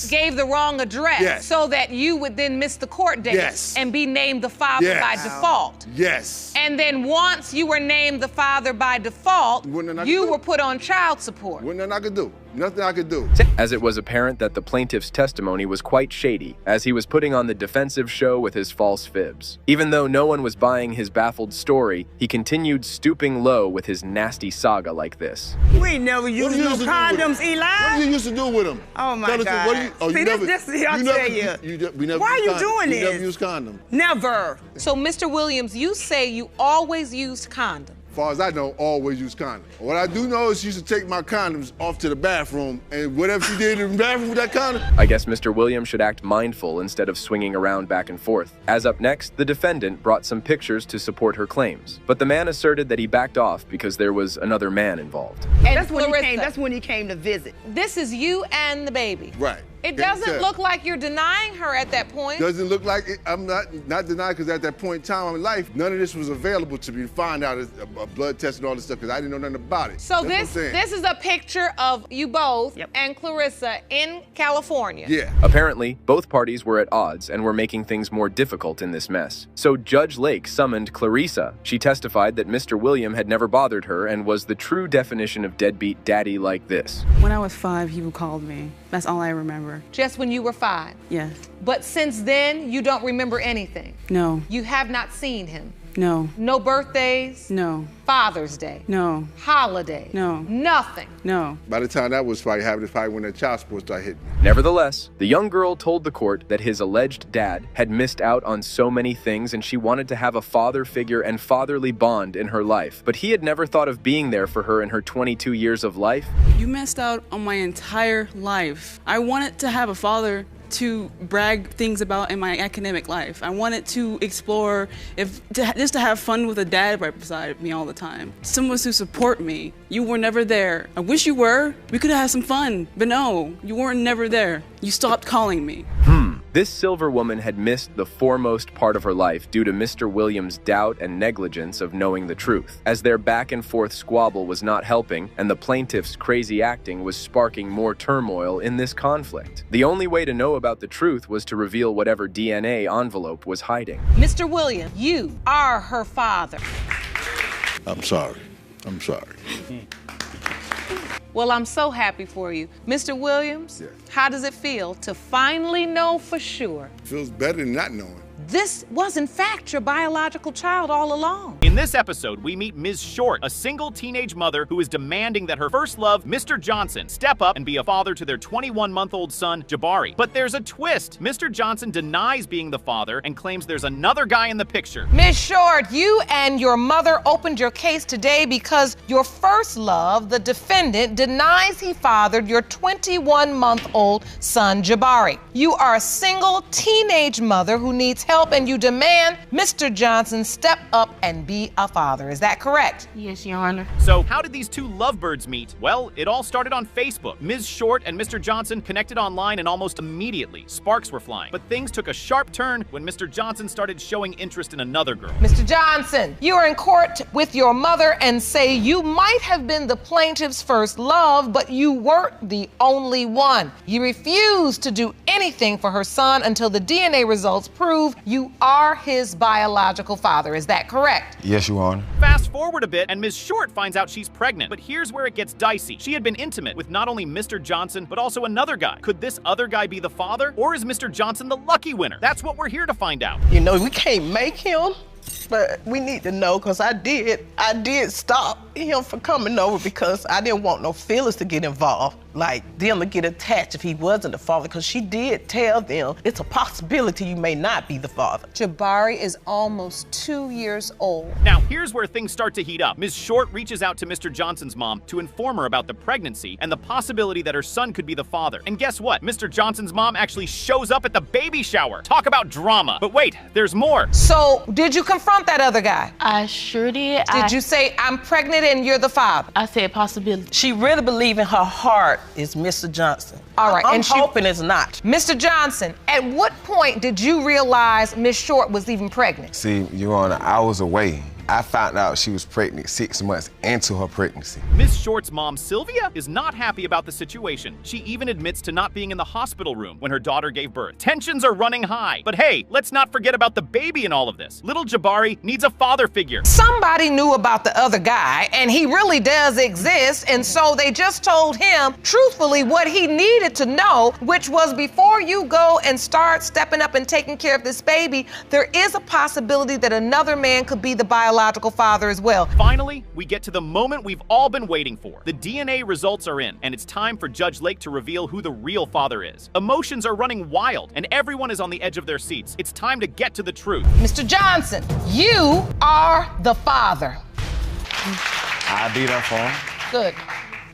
A: gave the wrong address so that you would then miss the court date and be named the father by default.
R: Yes.
A: And then once you were named the father by default, you were put on child support.
R: What nothing I could do? Nothing I could do.
I: As it was apparent that the plaintiff's testimony was quite shady, as he was putting on the defensive show with his false fibs. Even though no one was buying his baffled story, he continued stooping low with his nasty saga like this.
W: We ain't never used no condoms, Eli.
R: What did you used to do with them?
W: Oh my God. See, this I'll tell you. Why are you doing this?
R: You never used condoms.
W: Never.
A: So, Mr. Williams, you say you always used condoms.
R: As far as I know, always use condoms. What I do know is she used to take my condoms off to the bathroom, and whatever she did in the bathroom with that condom.
I: I guess Mr. Williams should act mindful instead of swinging around back and forth. As up next, the defendant brought some pictures to support her claims, but the man asserted that he backed off because there was another man involved.
A: And
W: that's when he came to visit.
A: This is you and the baby.
R: Right.
A: It doesn't look like you're denying her at that point.
R: Doesn't look like it. I'm not denying, because at that point in time in life, none of this was available to me to find out a blood test and all this stuff, because I didn't know nothing about it.
A: So this is a picture of you both and Clarissa in California.
R: Yeah.
I: Apparently, both parties were at odds and were making things more difficult in this mess. So Judge Lake summoned Clarissa. She testified that Mr. William had never bothered her and was the true definition of deadbeat daddy like this.
J: When I was 5, he called me. That's all I remember.
A: Just when you were 5?
J: Yes.
A: But since then, you don't remember anything?
J: No.
A: You have not seen him?
J: No.
A: No birthdays?
J: No.
A: Father's Day?
J: No.
A: Holiday?
J: No.
A: Nothing?
J: No.
R: By the time that was probably happening, probably when that child support started hitting me.
I: Nevertheless, the young girl told the court that his alleged dad had missed out on so many things, and she wanted to have a father figure and fatherly bond in her life. But he had never thought of being there for her in her 22 years of life.
J: You missed out on my entire life. I wanted to have a father to brag things about in my academic life. I wanted to explore, just to have fun with a dad right beside me all the time. Someone to support me. You were never there. I wish you were. We could have had some fun, but no, you weren't never there. You stopped calling me.
I: This silver woman had missed the foremost part of her life due to Mr. Williams' doubt and negligence of knowing the truth, as their back and forth squabble was not helping and the plaintiff's crazy acting was sparking more turmoil in this conflict. The only way to know about the truth was to reveal whatever DNA envelope was hiding.
A: Mr. Williams, you are her father.
R: I'm sorry. I'm sorry.
A: Well, I'm so happy for you. Mr. Williams, how does it feel to finally know for sure?
R: Feels better than not knowing.
A: This was, in fact, your biological child all along.
T: In this episode, we meet Ms. Short, a single teenage mother who is demanding that her first love, Mr. Johnson, step up and be a father to their 21-month-old son, Jabari. But there's a twist. Mr. Johnson denies being the father and claims there's another guy in the picture.
A: Ms. Short, you and your mother opened your case today because your first love, the defendant, denies he fathered your 21-month-old son, Jabari. You are a single teenage mother who needs help, and you demand Mr. Johnson step up and be a father. Is that correct?
D: Yes, Your Honor.
T: So how did these two lovebirds meet? Well, it all started on Facebook. Ms. Short and Mr. Johnson connected online, and almost immediately, sparks were flying. But things took a sharp turn when Mr. Johnson started showing interest in another girl.
A: Mr. Johnson, you are in court with your mother and say you might have been the plaintiff's first love, but you weren't the only one. You refused to do anything for her son until the DNA results prove you are his biological father. Is that correct?
R: Yes, Your Honor.
T: Fast forward a bit, and Ms. Short finds out she's pregnant. But here's where it gets dicey. She had been intimate with not only Mr. Johnson, but also another guy. Could this other guy be the father? Or is Mr. Johnson the lucky winner? That's what we're here to find out.
W: You know, we can't make him. But we need to know, because I did stop him from coming over because I didn't want no feelings to get involved, like them to get attached if he wasn't the father, because she did tell them it's a possibility you may not be the father.
A: Jabari is almost 2 years old.
T: Now, here's where things start to heat up. Ms. Short reaches out to Mr. Johnson's mom to inform her about the pregnancy and the possibility that her son could be the father. And guess what? Mr. Johnson's mom actually shows up at the baby shower. Talk about drama. But wait, there's more.
A: So, did you confront that other guy?
K: I sure did.
A: Did you say, I'm pregnant and you're the father?
K: I said possibility.
W: She really believes in her heart is Mr. Johnson.
A: All right,
W: I'm hoping it's not.
A: Mr. Johnson, at what point did you realize Miss Short was even pregnant?
C: See, Your Honor, I was away. I found out she was pregnant 6 months into her pregnancy.
T: Ms. Short's mom, Sylvia, is not happy about the situation. She even admits to not being in the hospital room when her daughter gave birth. Tensions are running high. But hey, let's not forget about the baby in all of this. Little Jabari needs a father figure.
A: Somebody knew about the other guy, and he really does exist, and so they just told him, truthfully, what he needed to know, which was before you go and start stepping up and taking care of this baby, there is a possibility that another man could be the biological father as well.
T: Finally, we get to the moment we've all been waiting for. The DNA results are in, and it's time for Judge Lake to reveal who the real father is. Emotions are running wild, and everyone is on the edge of their seats. It's time to get to the truth.
A: Mr. Johnson, you are the father.
C: I'll be there for him.
A: Good.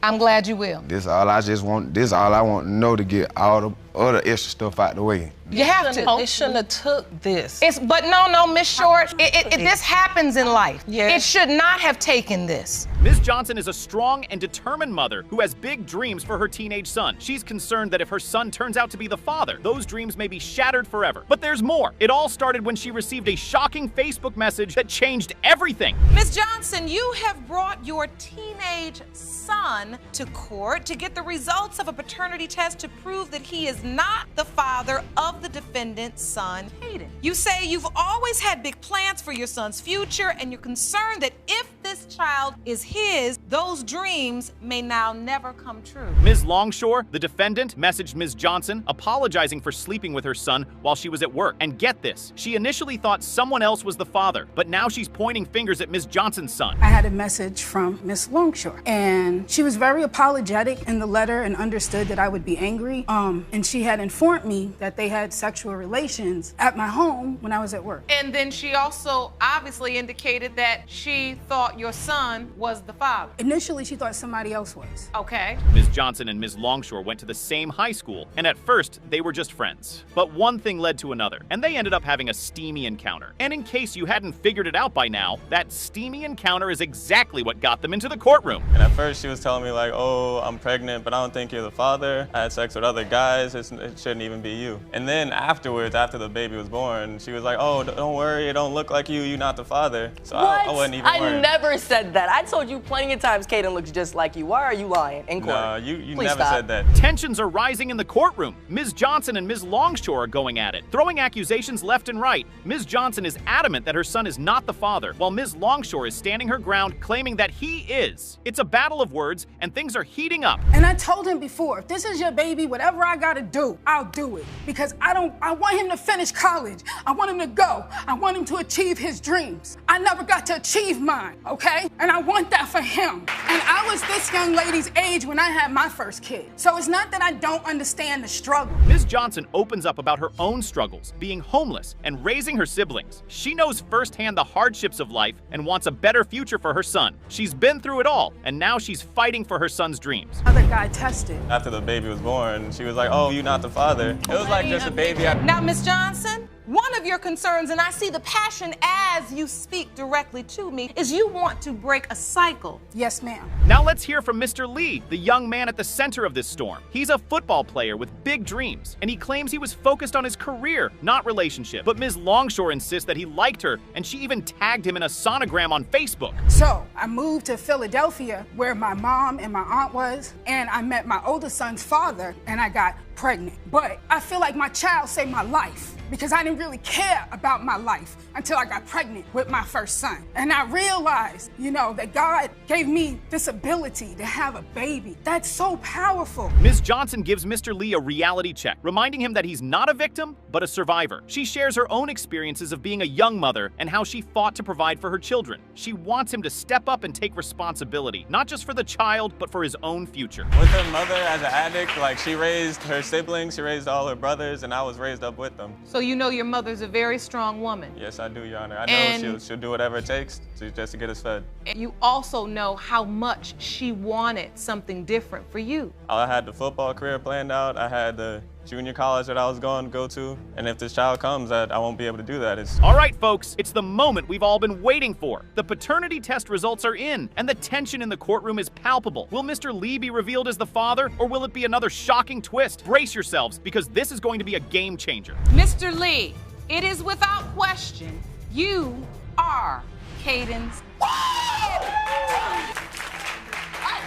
A: I'm glad you will.
C: This all I want to know to get all the other extra stuff out the way.
A: You have to.
W: They shouldn't have took this.
A: But no, Miss Short, this happens in life. Yes. It should not have taken this.
T: Ms. Johnson is a strong and determined mother who has big dreams for her teenage son. She's concerned that if her son turns out to be the father, those dreams may be shattered forever. But there's more. It all started when she received a shocking Facebook message that changed everything.
A: Ms. Johnson, you have brought your teenage son to court to get the results of a paternity test to prove that he is not the father of the defendant's son, Hayden. You say you've always had big plans for your son's future, and you're concerned that if this child is his, those dreams may now never come true.
T: Ms. Longshore, the defendant, messaged Ms. Johnson apologizing for sleeping with her son while she was at work. And get this, she initially thought someone else was the father, but now she's pointing fingers at Ms. Johnson's son.
F: I had a message from Ms. Longshore, and she was very apologetic in the letter and understood that I would be angry. And she had informed me that they had sexual relations at my home when I was at work.
A: And then she also obviously indicated that she thought your son was the father.
F: Initially, she thought somebody else was.
A: Okay.
T: Ms. Johnson and Ms. Longshore went to the same high school, and at first, they were just friends. But one thing led to another, and they ended up having a steamy encounter. And in case you hadn't figured it out by now, that steamy encounter is exactly what got them into the courtroom.
U: And at first, she was telling me like, oh, I'm pregnant, but I don't think you're the father. I had sex with other guys. It shouldn't even be you. And then afterwards, after the baby was born, she was like, oh, don't worry, it don't look like you. You're not the father. So I wasn't even worried.
V: I never said that. I told you plenty of times Kaden looks just like you. Why are you lying in court?
U: No, you
V: Please
U: never
V: stop.
U: said that.
T: Tensions are rising in the courtroom. Ms. Johnson and Ms. Longshore are going at it, throwing accusations left and right. Ms. Johnson is adamant that her son is not the father, while Ms. Longshore is standing her ground, claiming that he is. It's a battle of words, and things are heating up.
F: And I told him before, if this is your baby, whatever I gotta do, I'll do it. Because I want him to finish college. I want him to go. I want him to achieve his dreams. I never got to achieve mine, okay? And I want that for him. And I was this young lady's age when I had my first kid. So it's not that I don't understand the struggle.
T: Ms. Johnson opens up about her own struggles, being homeless and raising her siblings. She knows firsthand the hardships of life and wants a better future for her son. She's been through it all, and now she's fighting for her son's dreams.
F: Other guy tested.
U: After the baby was born, she was like, oh, you're not the father. It was like just a baby.
A: Now, Ms. Johnson, one of your concerns, and I see the passion as you speak directly to me, is you want to break a cycle.
F: Yes, ma'am.
T: Now let's hear from Mr. Lee, the young man at the center of this storm. He's a football player with big dreams, and he claims he was focused on his career, not relationship. But Ms. Longshore insists that he liked her, and she even tagged him in a sonogram on Facebook.
F: So I moved to Philadelphia, where my mom and my aunt was, and I met my older son's father, and I got pregnant. But I feel like my child saved my life because I didn't really care about my life until I got pregnant with my first son. And I realized, that God gave me this ability to have a baby. That's so powerful.
T: Ms. Johnson gives Mr. Lee a reality check, reminding him that he's not a victim, but a survivor. She shares her own experiences of being a young mother and how she fought to provide for her children. She wants him to step up and take responsibility, not just for the child, but for his own future.
U: With her mother as an addict, like she raised her siblings, she raised all her brothers, and I was raised up with them.
A: So you know your mother's a very strong woman.
U: Yes, I do, Your Honor. I know she'll do whatever it takes just to get us fed.
A: You also know how much she wanted something different for you.
U: I had the football career planned out. I had the junior college that I was going to go to. And if this child comes, I won't be able to do that.
T: All right, folks, it's the moment we've all been waiting for. The paternity test results are in, and the tension in the courtroom is palpable. Will Mr. Lee be revealed as the father, or will it be another shocking twist? Brace yourselves, because this is going to be a game changer.
A: Mr. Lee, it is without question, you are Caden's.
V: I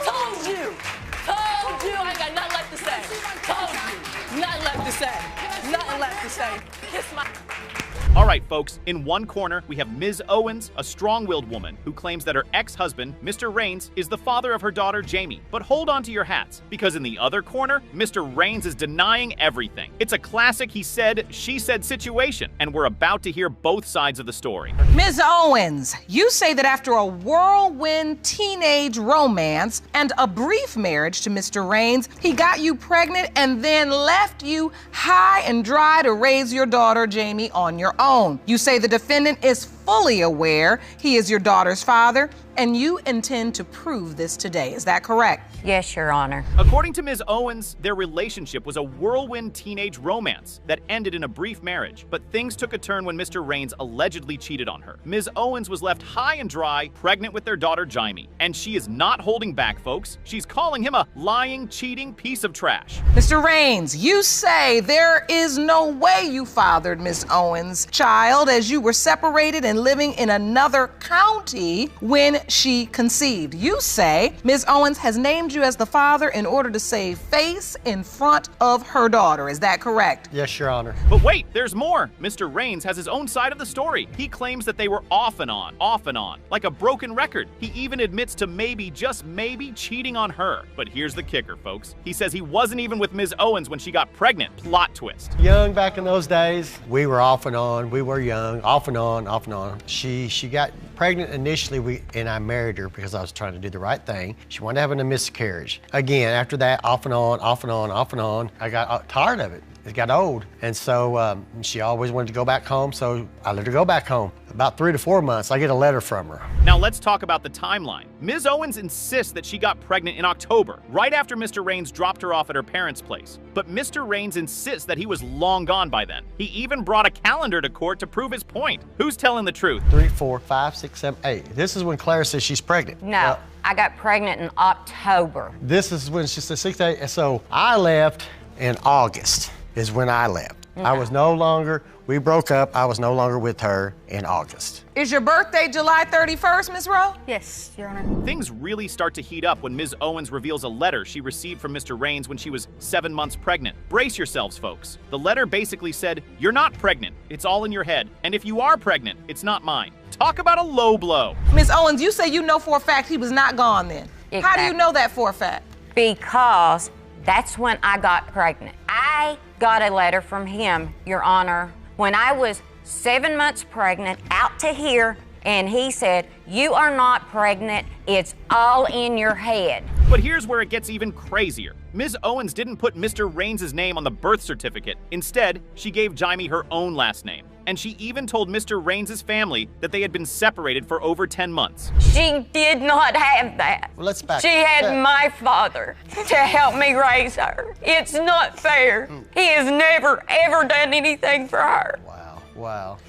V: told you! Told you! I got nothing left to say. Told you! Nothing left to say. Nothing left to say. Kiss my...
T: All right, folks, in one corner, we have Ms. Owens, a strong-willed woman who claims that her ex-husband, Mr. Raines, is the father of her daughter, Jamie. But hold on to your hats, because in the other corner, Mr. Raines is denying everything. It's a classic he said, she said situation, and we're about to hear both sides of the story.
A: Ms. Owens, you say that after a whirlwind teenage romance and a brief marriage to Mr. Raines, he got you pregnant and then left you high and dry to raise your daughter, Jamie, on your own. You say the defendant is fully aware he is your daughter's father, and you intend to prove this today. Is that correct?
B: Yes, Your Honor.
T: According to Ms. Owens, their relationship was a whirlwind teenage romance that ended in a brief marriage. But things took a turn when Mr. Raines allegedly cheated on her. Ms. Owens was left high and dry, pregnant with their daughter, Jamie. And she is not holding back, folks. She's calling him a lying, cheating piece of trash.
A: Mr. Raines, you say there is no way you fathered Ms. Owens' child, as you were separated and living in another county when she conceived. You say Ms. Owens has named you as the father in order to save face in front of her daughter. Is that correct?
G: Yes, Your Honor.
T: But wait, there's more. Mr. Raines has his own side of the story. He claims that they were off and on, like a broken record. He even admits to maybe, just maybe, cheating on her. But here's the kicker, folks. He says he wasn't even with Ms. Owens when she got pregnant. Plot twist.
G: Young back in those days, we were off and on. We were young, off and on, off and on. She got pregnant initially, and I married her because I was trying to do the right thing. She wanted to have a miscarriage. Again, after that, off and on, off and on, off and on. I got tired of it. It got old. And so she always wanted to go back home, so I let her go back home. About 3 to 4 months, I get a letter from her.
T: Now let's talk about the timeline. Ms. Owens insists that she got pregnant in October, right after Mr. Raines dropped her off at her parents' place. But Mr. Raines insists that he was long gone by then. He even brought a calendar to court to prove his point. Who's telling the truth?
G: 3, 4, 5, 6, 7, 8. This is when Claire says she's pregnant.
B: No, I got pregnant in October.
G: This is when she said 6 to 8. So I left in August is when I left.
B: No.
G: I was no longer, we broke up, I was no longer with her in August.
A: Is your birthday July 31st, Ms. Rowe?
D: Yes, Your Honor.
T: Things really start to heat up when Ms. Owens reveals a letter she received from Mr. Raines when she was 7 months pregnant. Brace yourselves, folks. The letter basically said, "You're not pregnant. It's all in your head. And if you are pregnant, it's not mine." Talk about a low blow.
A: Ms. Owens, you say you know for a fact he was not gone then.
B: Exactly.
A: How do you know that for a fact?
B: Because that's when I got pregnant. I got a letter from him, Your Honor, when I was 7 months pregnant, out to here, and he said, "You are not pregnant, it's all in your head."
T: But here's where it gets even crazier. Ms. Owens didn't put Mr. Raines' name on the birth certificate. Instead, she gave Jamie her own last name. And she even told Mr. Raines' family that they had been separated for over 10 months.
B: She did not have that.
G: Well, let's back
B: She had my father to help me raise her. It's not fair. He has never, ever done anything for her.
G: Wow.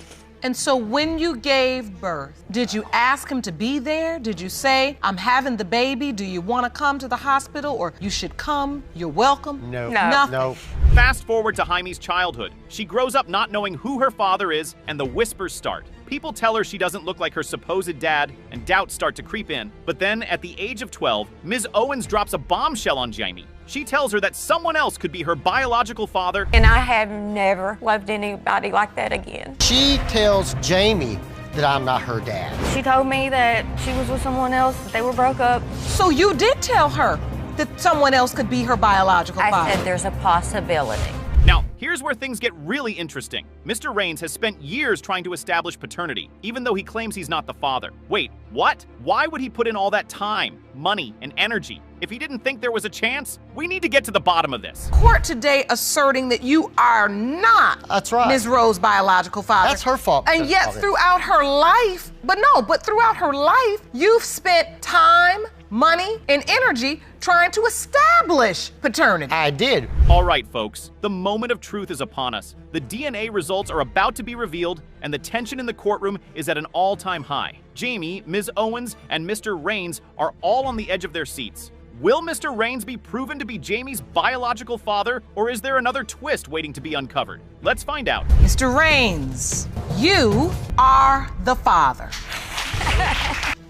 A: And so when you gave birth, did you ask him to be there? Did you say, "I'm having the baby, do you want to come to the hospital?" Or, "You should come, you're welcome"?
G: No.
A: Nothing.
G: No.
T: Fast forward to Jaime's childhood. She grows up not knowing who her father is, and the whispers start. People tell her she doesn't look like her supposed dad, and doubts start to creep in. But then, at the age of 12, Ms. Owens drops a bombshell on Jamie. She tells her that someone else could be her biological father.
B: And I have never loved anybody like that again.
G: She tells Jamie that I'm not her dad.
D: She told me that she was with someone else, that they were broke up.
A: So you did tell her that someone else could be her biological father?
B: I said there's a possibility.
T: Now, here's where things get really interesting. Mr. Raines has spent years trying to establish paternity, even though he claims he's not the father. Wait, what? Why would he put in all that time, money, and energy if he didn't think there was a chance? We need to get to the bottom of this.
A: Court today asserting that you are not Ms. Rowe's biological father.
G: That's her fault.
A: And yet throughout her life, but throughout her life, you've spent time, money, and energy trying to establish paternity.
G: I did.
T: All right, folks, the moment of truth is upon us. The DNA results are about to be revealed, and the tension in the courtroom is at an all-time high. Jamie, Ms. Owens, and Mr. Raines are all on the edge of their seats. Will Mr. Raines be proven to be Jamie's biological father, or is there another twist waiting to be uncovered? Let's find out.
A: Mr. Raines, you are the father.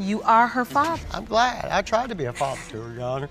A: You are her father.
G: I'm glad. I tried to be a father to her, Your Honor.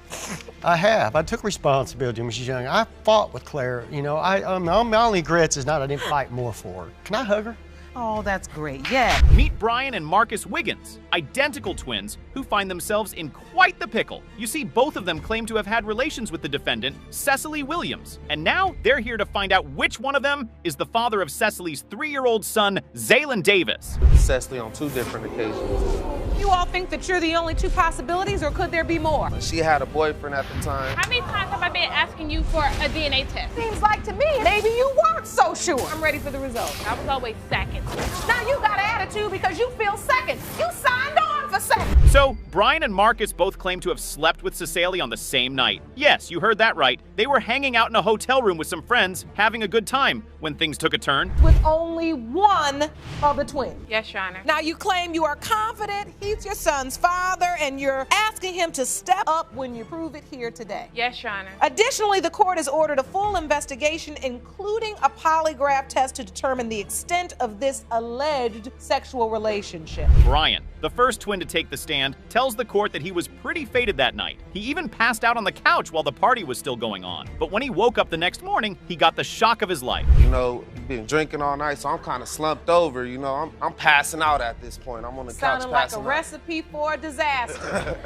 G: I have. I took responsibility when she was young. I fought with Claire. You know, my only regrets is not I didn't fight more for her. Can I hug her?
A: Oh, that's great, yeah.
T: Meet Brian and Marcus Wiggins, identical twins who find themselves in quite the pickle. You see, both of them claim to have had relations with the defendant, Cecily Williams. And now they're here to find out which one of them is the father of Cecily's 3-year-old son, Zaylin Davis.
L: Cecily on 2 different occasions.
A: You all think that you're the only 2 possibilities, or could there be more?
L: She had a boyfriend at the time.
M: How many times have I been asking you for a DNA test?
A: Seems like to me, maybe you weren't so sure.
M: I'm ready for the results. I was always second.
A: Now you got an attitude because you feel second. You signed on for second.
T: So, Brian and Marcus both claim to have slept with Cecily on the same night. Yes, you heard that right. They were hanging out in a hotel room with some friends, having a good time, when things took a turn.
A: With only one of the twins.
M: Yes, Your Honor.
A: Now you claim you are confident he's your son's father, and you're asking him to step up when you prove it here today.
M: Yes, Your Honor.
A: Additionally, the court has ordered a full investigation, including a polygraph test to determine the extent of this alleged sexual relationship.
T: Brian, the first twin to take the stand, tells the court that he was pretty faded that night. He even passed out on the couch while the party was still going on. But when he woke up the next morning, he got the shock of his life.
L: You know, been drinking all night, so I'm kind of slumped over. You know, I'm passing out at this point. I'm on the couch
A: Sounding like
L: passing
A: a
L: out.
A: recipe for a disaster.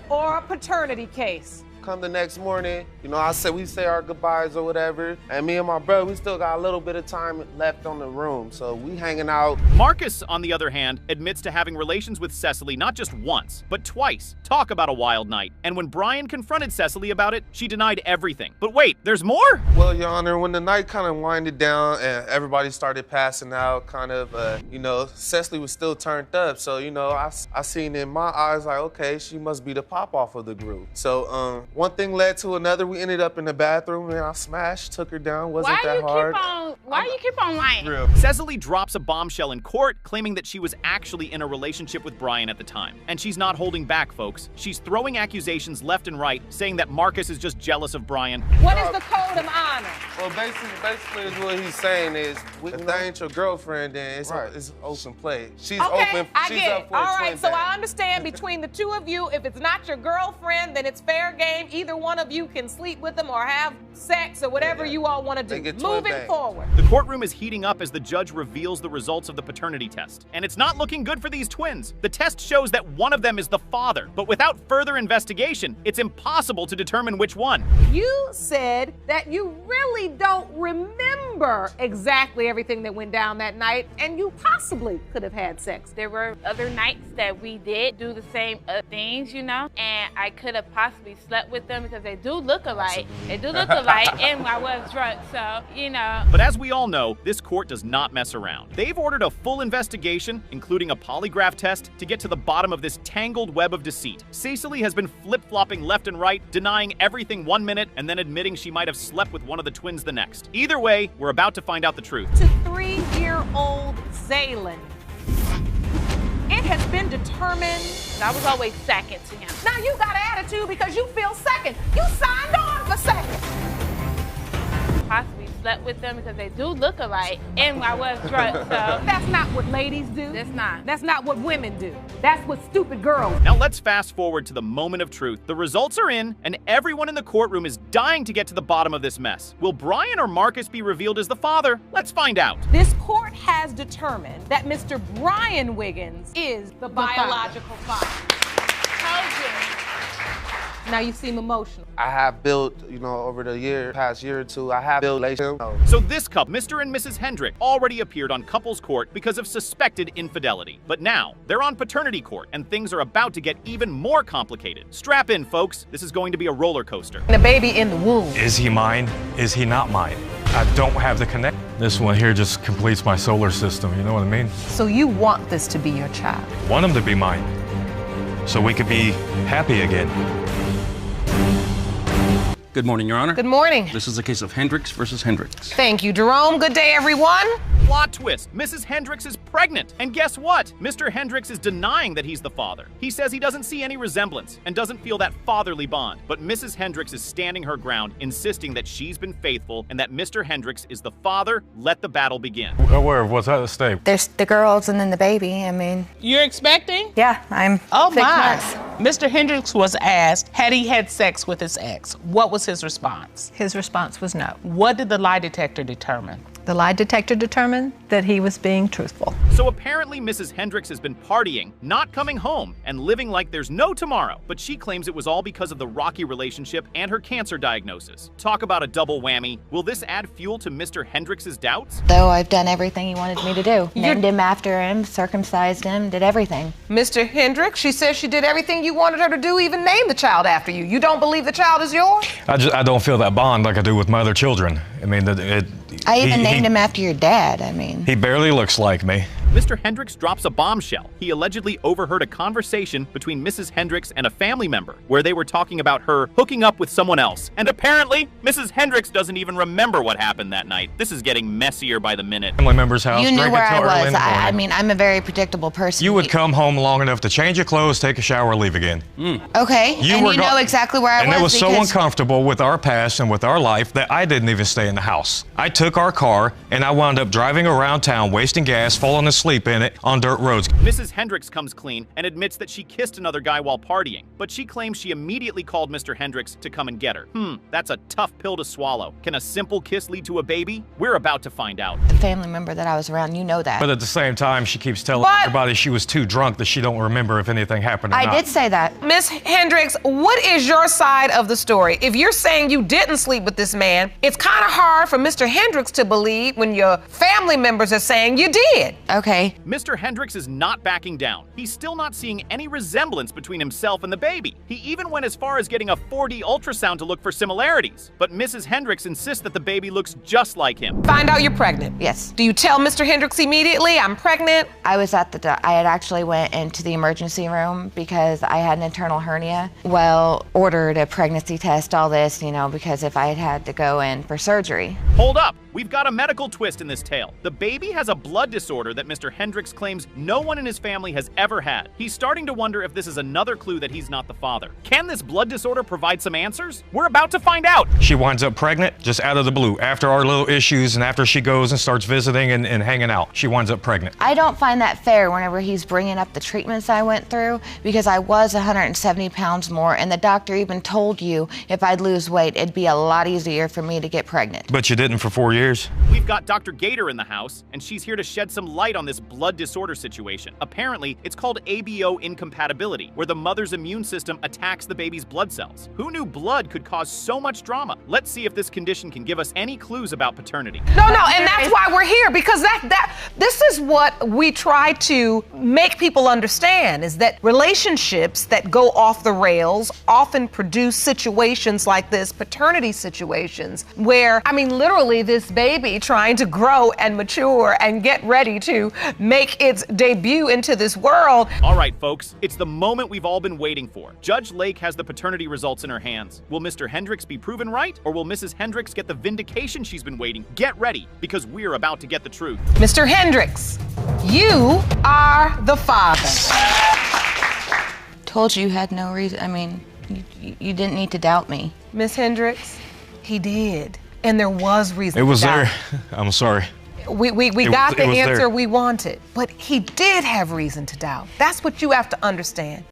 A: Or a paternity case.
L: Come the next morning, you know, we say our goodbyes or whatever, and me and my brother, we still got a little bit of time left on the room, so we hanging out.
T: Marcus, on the other hand, admits to having relations with Cecily not just once, but twice. Talk about a wild night. And when Brian confronted Cecily about it, she denied everything. But wait, there's more?
L: Well, Your Honor, when the night kind of winded down and everybody started passing out, you know, Cecily was still turned up, so, you know, I seen in my eyes like, okay, she must be the pop-off of the group. So, one thing led to another. We ended up in the bathroom and I smashed, took her down. Wasn't that hard?
M: Why do you keep on lying?
T: Cecily drops a bombshell in court, claiming that she was actually in a relationship with Brian at the time. And she's not holding back, folks. She's throwing accusations left and right, saying that Marcus is just jealous of Brian.
A: What is the code of honor?
L: Well, basically what he's saying is, if that ain't your girlfriend, then it's open play. She's
A: okay,
L: open.
A: I
L: She's
A: get
L: up
A: it.
L: for
A: All
L: a
A: right,
L: twin
A: so
L: bed.
A: I understand between the 2 of you, if it's not your girlfriend, then it's fair game. Either one of you can sleep with them or have sex or whatever you all want to do. Moving forward.
T: The courtroom is heating up as the judge reveals the results of the paternity test. And it's not looking good for these twins. The test shows that one of them is the father, but without further investigation, it's impossible to determine which one.
A: You said that you really don't remember exactly everything that went down that night, and you possibly could have had sex.
M: There were other nights that we did do the same things, you know, and I could have possibly slept with them because they do look alike. They do look alike, and I was drunk, so, you know.
T: But as we all know, this court does not mess around. They've ordered a full investigation, including a polygraph test, to get to the bottom of this tangled web of deceit. Cecily has been flip-flopping left and right, denying everything 1 minute, and then admitting she might have slept with one of the twins the next. Either way, we're about to find out the truth.
A: To 3-year-old Zaylin, it has been determined
M: I was always second to him.
A: Now you got an attitude because you feel second. You signed on for second.
M: Possibly slept with them because they do look alike, and I was drunk, so.
E: That's not what ladies do.
M: That's not.
E: That's not what women do. That's what stupid girls.
T: Now let's fast forward to the moment of truth. The results are in, and everyone in the courtroom is dying to get to the bottom of this mess. Will Brian or Marcus be revealed as the father? Let's find out.
E: This court has determined that Mr. Brian Wiggins is the biological father. Now you seem emotional.
L: I have built, over the past year or two, I have built relationships.
T: So this couple, Mr. and Mrs. Hendrick, already appeared on couples court because of suspected infidelity. But now, they're on paternity court, and things are about to get even more complicated. Strap in, folks. This is going to be a roller coaster.
E: The baby in the womb.
H: Is he mine? Is he not mine? I don't have the connect. This one here just completes my solar system, you know what I mean?
E: So you want this to be your child?
H: Want him to be mine, so we could be happy again.
Q: Good morning, Your Honor.
A: Good morning.
Q: This is a case of Hendricks versus Hendricks.
A: Thank you, Jerome. Good day, everyone.
T: Plot twist. Mrs. Hendricks is pregnant. And guess what? Mr. Hendricks is denying that he's the father. He says he doesn't see any resemblance and doesn't feel that fatherly bond. But Mrs. Hendricks is standing her ground, insisting that she's been faithful and that Mr. Hendricks is the father. Let the battle begin.
H: What's at stake?
B: There's the girls and then the baby. I mean.
W: You're expecting?
B: Yeah, I'm 6
W: my.
B: months.
W: Mr. Hendricks was asked, had he had sex with his ex? What was his response?
X: His response was no.
W: What did the lie detector determine?
X: The lie detector determined that he was being truthful.
T: So apparently Mrs. Hendricks has been partying, not coming home, and living like there's no tomorrow. But she claims it was all because of the rocky relationship and her cancer diagnosis. Talk about a double whammy. Will this add fuel to Mr. Hendricks' doubts?
B: Though I've done everything he wanted me to do. Named him after him, circumcised him, did everything.
A: Mr. Hendricks, she says she did everything you wanted her to do, even name the child after you. You don't believe the child is yours?
H: I don't feel that bond like I do with my other children. I mean,
B: I even named him after your dad, I mean.
H: He barely looks like me.
T: Mr. Hendricks drops a bombshell. He allegedly overheard a conversation between Mrs. Hendricks and a family member where they were talking about her hooking up with someone else. And apparently, Mrs. Hendricks doesn't even remember what happened that night. This is getting messier by the minute.
H: Family member's house.
B: You knew where I was. I mean, I'm a very predictable person.
H: You would come home long enough to change your clothes, take a shower, leave again.
B: Okay, and you know exactly where I was.
H: And it was so uncomfortable with our past and with our life that I didn't even stay in the house. I took our car and I wound up driving around town, wasting gas, falling asleep in it on dirt roads.
T: Mrs. Hendricks comes clean and admits that she kissed another guy while partying, but she claims she immediately called Mr. Hendricks to come and get her. That's a tough pill to swallow. Can a simple kiss lead to a baby? We're about to find out.
B: The family member that I was around, you know that.
H: But at the same time, she keeps telling everybody she was too drunk that she don't remember if anything happened or not.
B: I did say that.
A: Miss Hendricks, what is your side of the story? If you're saying you didn't sleep with this man, it's kind of hard for Mr. Hendricks to believe when your family members are saying you did.
B: Okay.
T: Mr. Hendricks is not backing down. He's still not seeing any resemblance between himself and the baby. He even went as far as getting a 4D ultrasound to look for similarities. But Mrs. Hendricks insists that the baby looks just like him.
A: Find out you're pregnant.
B: Yes.
A: Do you tell Mr. Hendricks immediately, I'm pregnant?
B: I was at I had actually went into the emergency room because I had an internal hernia. Well, ordered a pregnancy test, all this, because if I had to go in for surgery.
T: Hold up. We've got a medical twist in this tale. The baby has a blood disorder that Mr. Hendricks claims no one in his family has ever had. He's starting to wonder if this is another clue that he's not the father. Can this blood disorder provide some answers? We're about to find out.
H: She winds up pregnant just out of the blue. After our little issues and after she goes and starts visiting and hanging out, she winds up pregnant.
B: I don't find that fair whenever he's bringing up the treatments I went through because I was 170 pounds more and the doctor even told you if I'd lose weight, it'd be a lot easier for me to get pregnant.
H: But you didn't for 4 years.
T: We've got Dr. Gator in the house, and she's here to shed some light on this blood disorder situation. Apparently, it's called ABO incompatibility, where the mother's immune system attacks the baby's blood cells. Who knew blood could cause so much drama? Let's see if this condition can give us any clues about paternity.
A: No, and that's why we're here, because this is what we try to make people understand, is that relationships that go off the rails often produce situations like this, paternity situations, where, literally this baby trying to grow and mature and get ready to make its debut into this world.
T: All right, folks, it's the moment we've all been waiting for. Judge Lake has the paternity results in her hands. Will Mr. Hendricks be proven right, or will Mrs. Hendricks get the vindication she's been waiting? Get ready, because we're about to get the truth.
A: Mr. Hendricks, you are the father.
B: Told you had no reason. You didn't need to doubt me.
A: Miss Hendricks, he did. And there was reason
H: It was
A: to doubt.
H: there. I'm sorry.
A: We got the answer we wanted, but he did have reason to doubt. That's what you have to understand.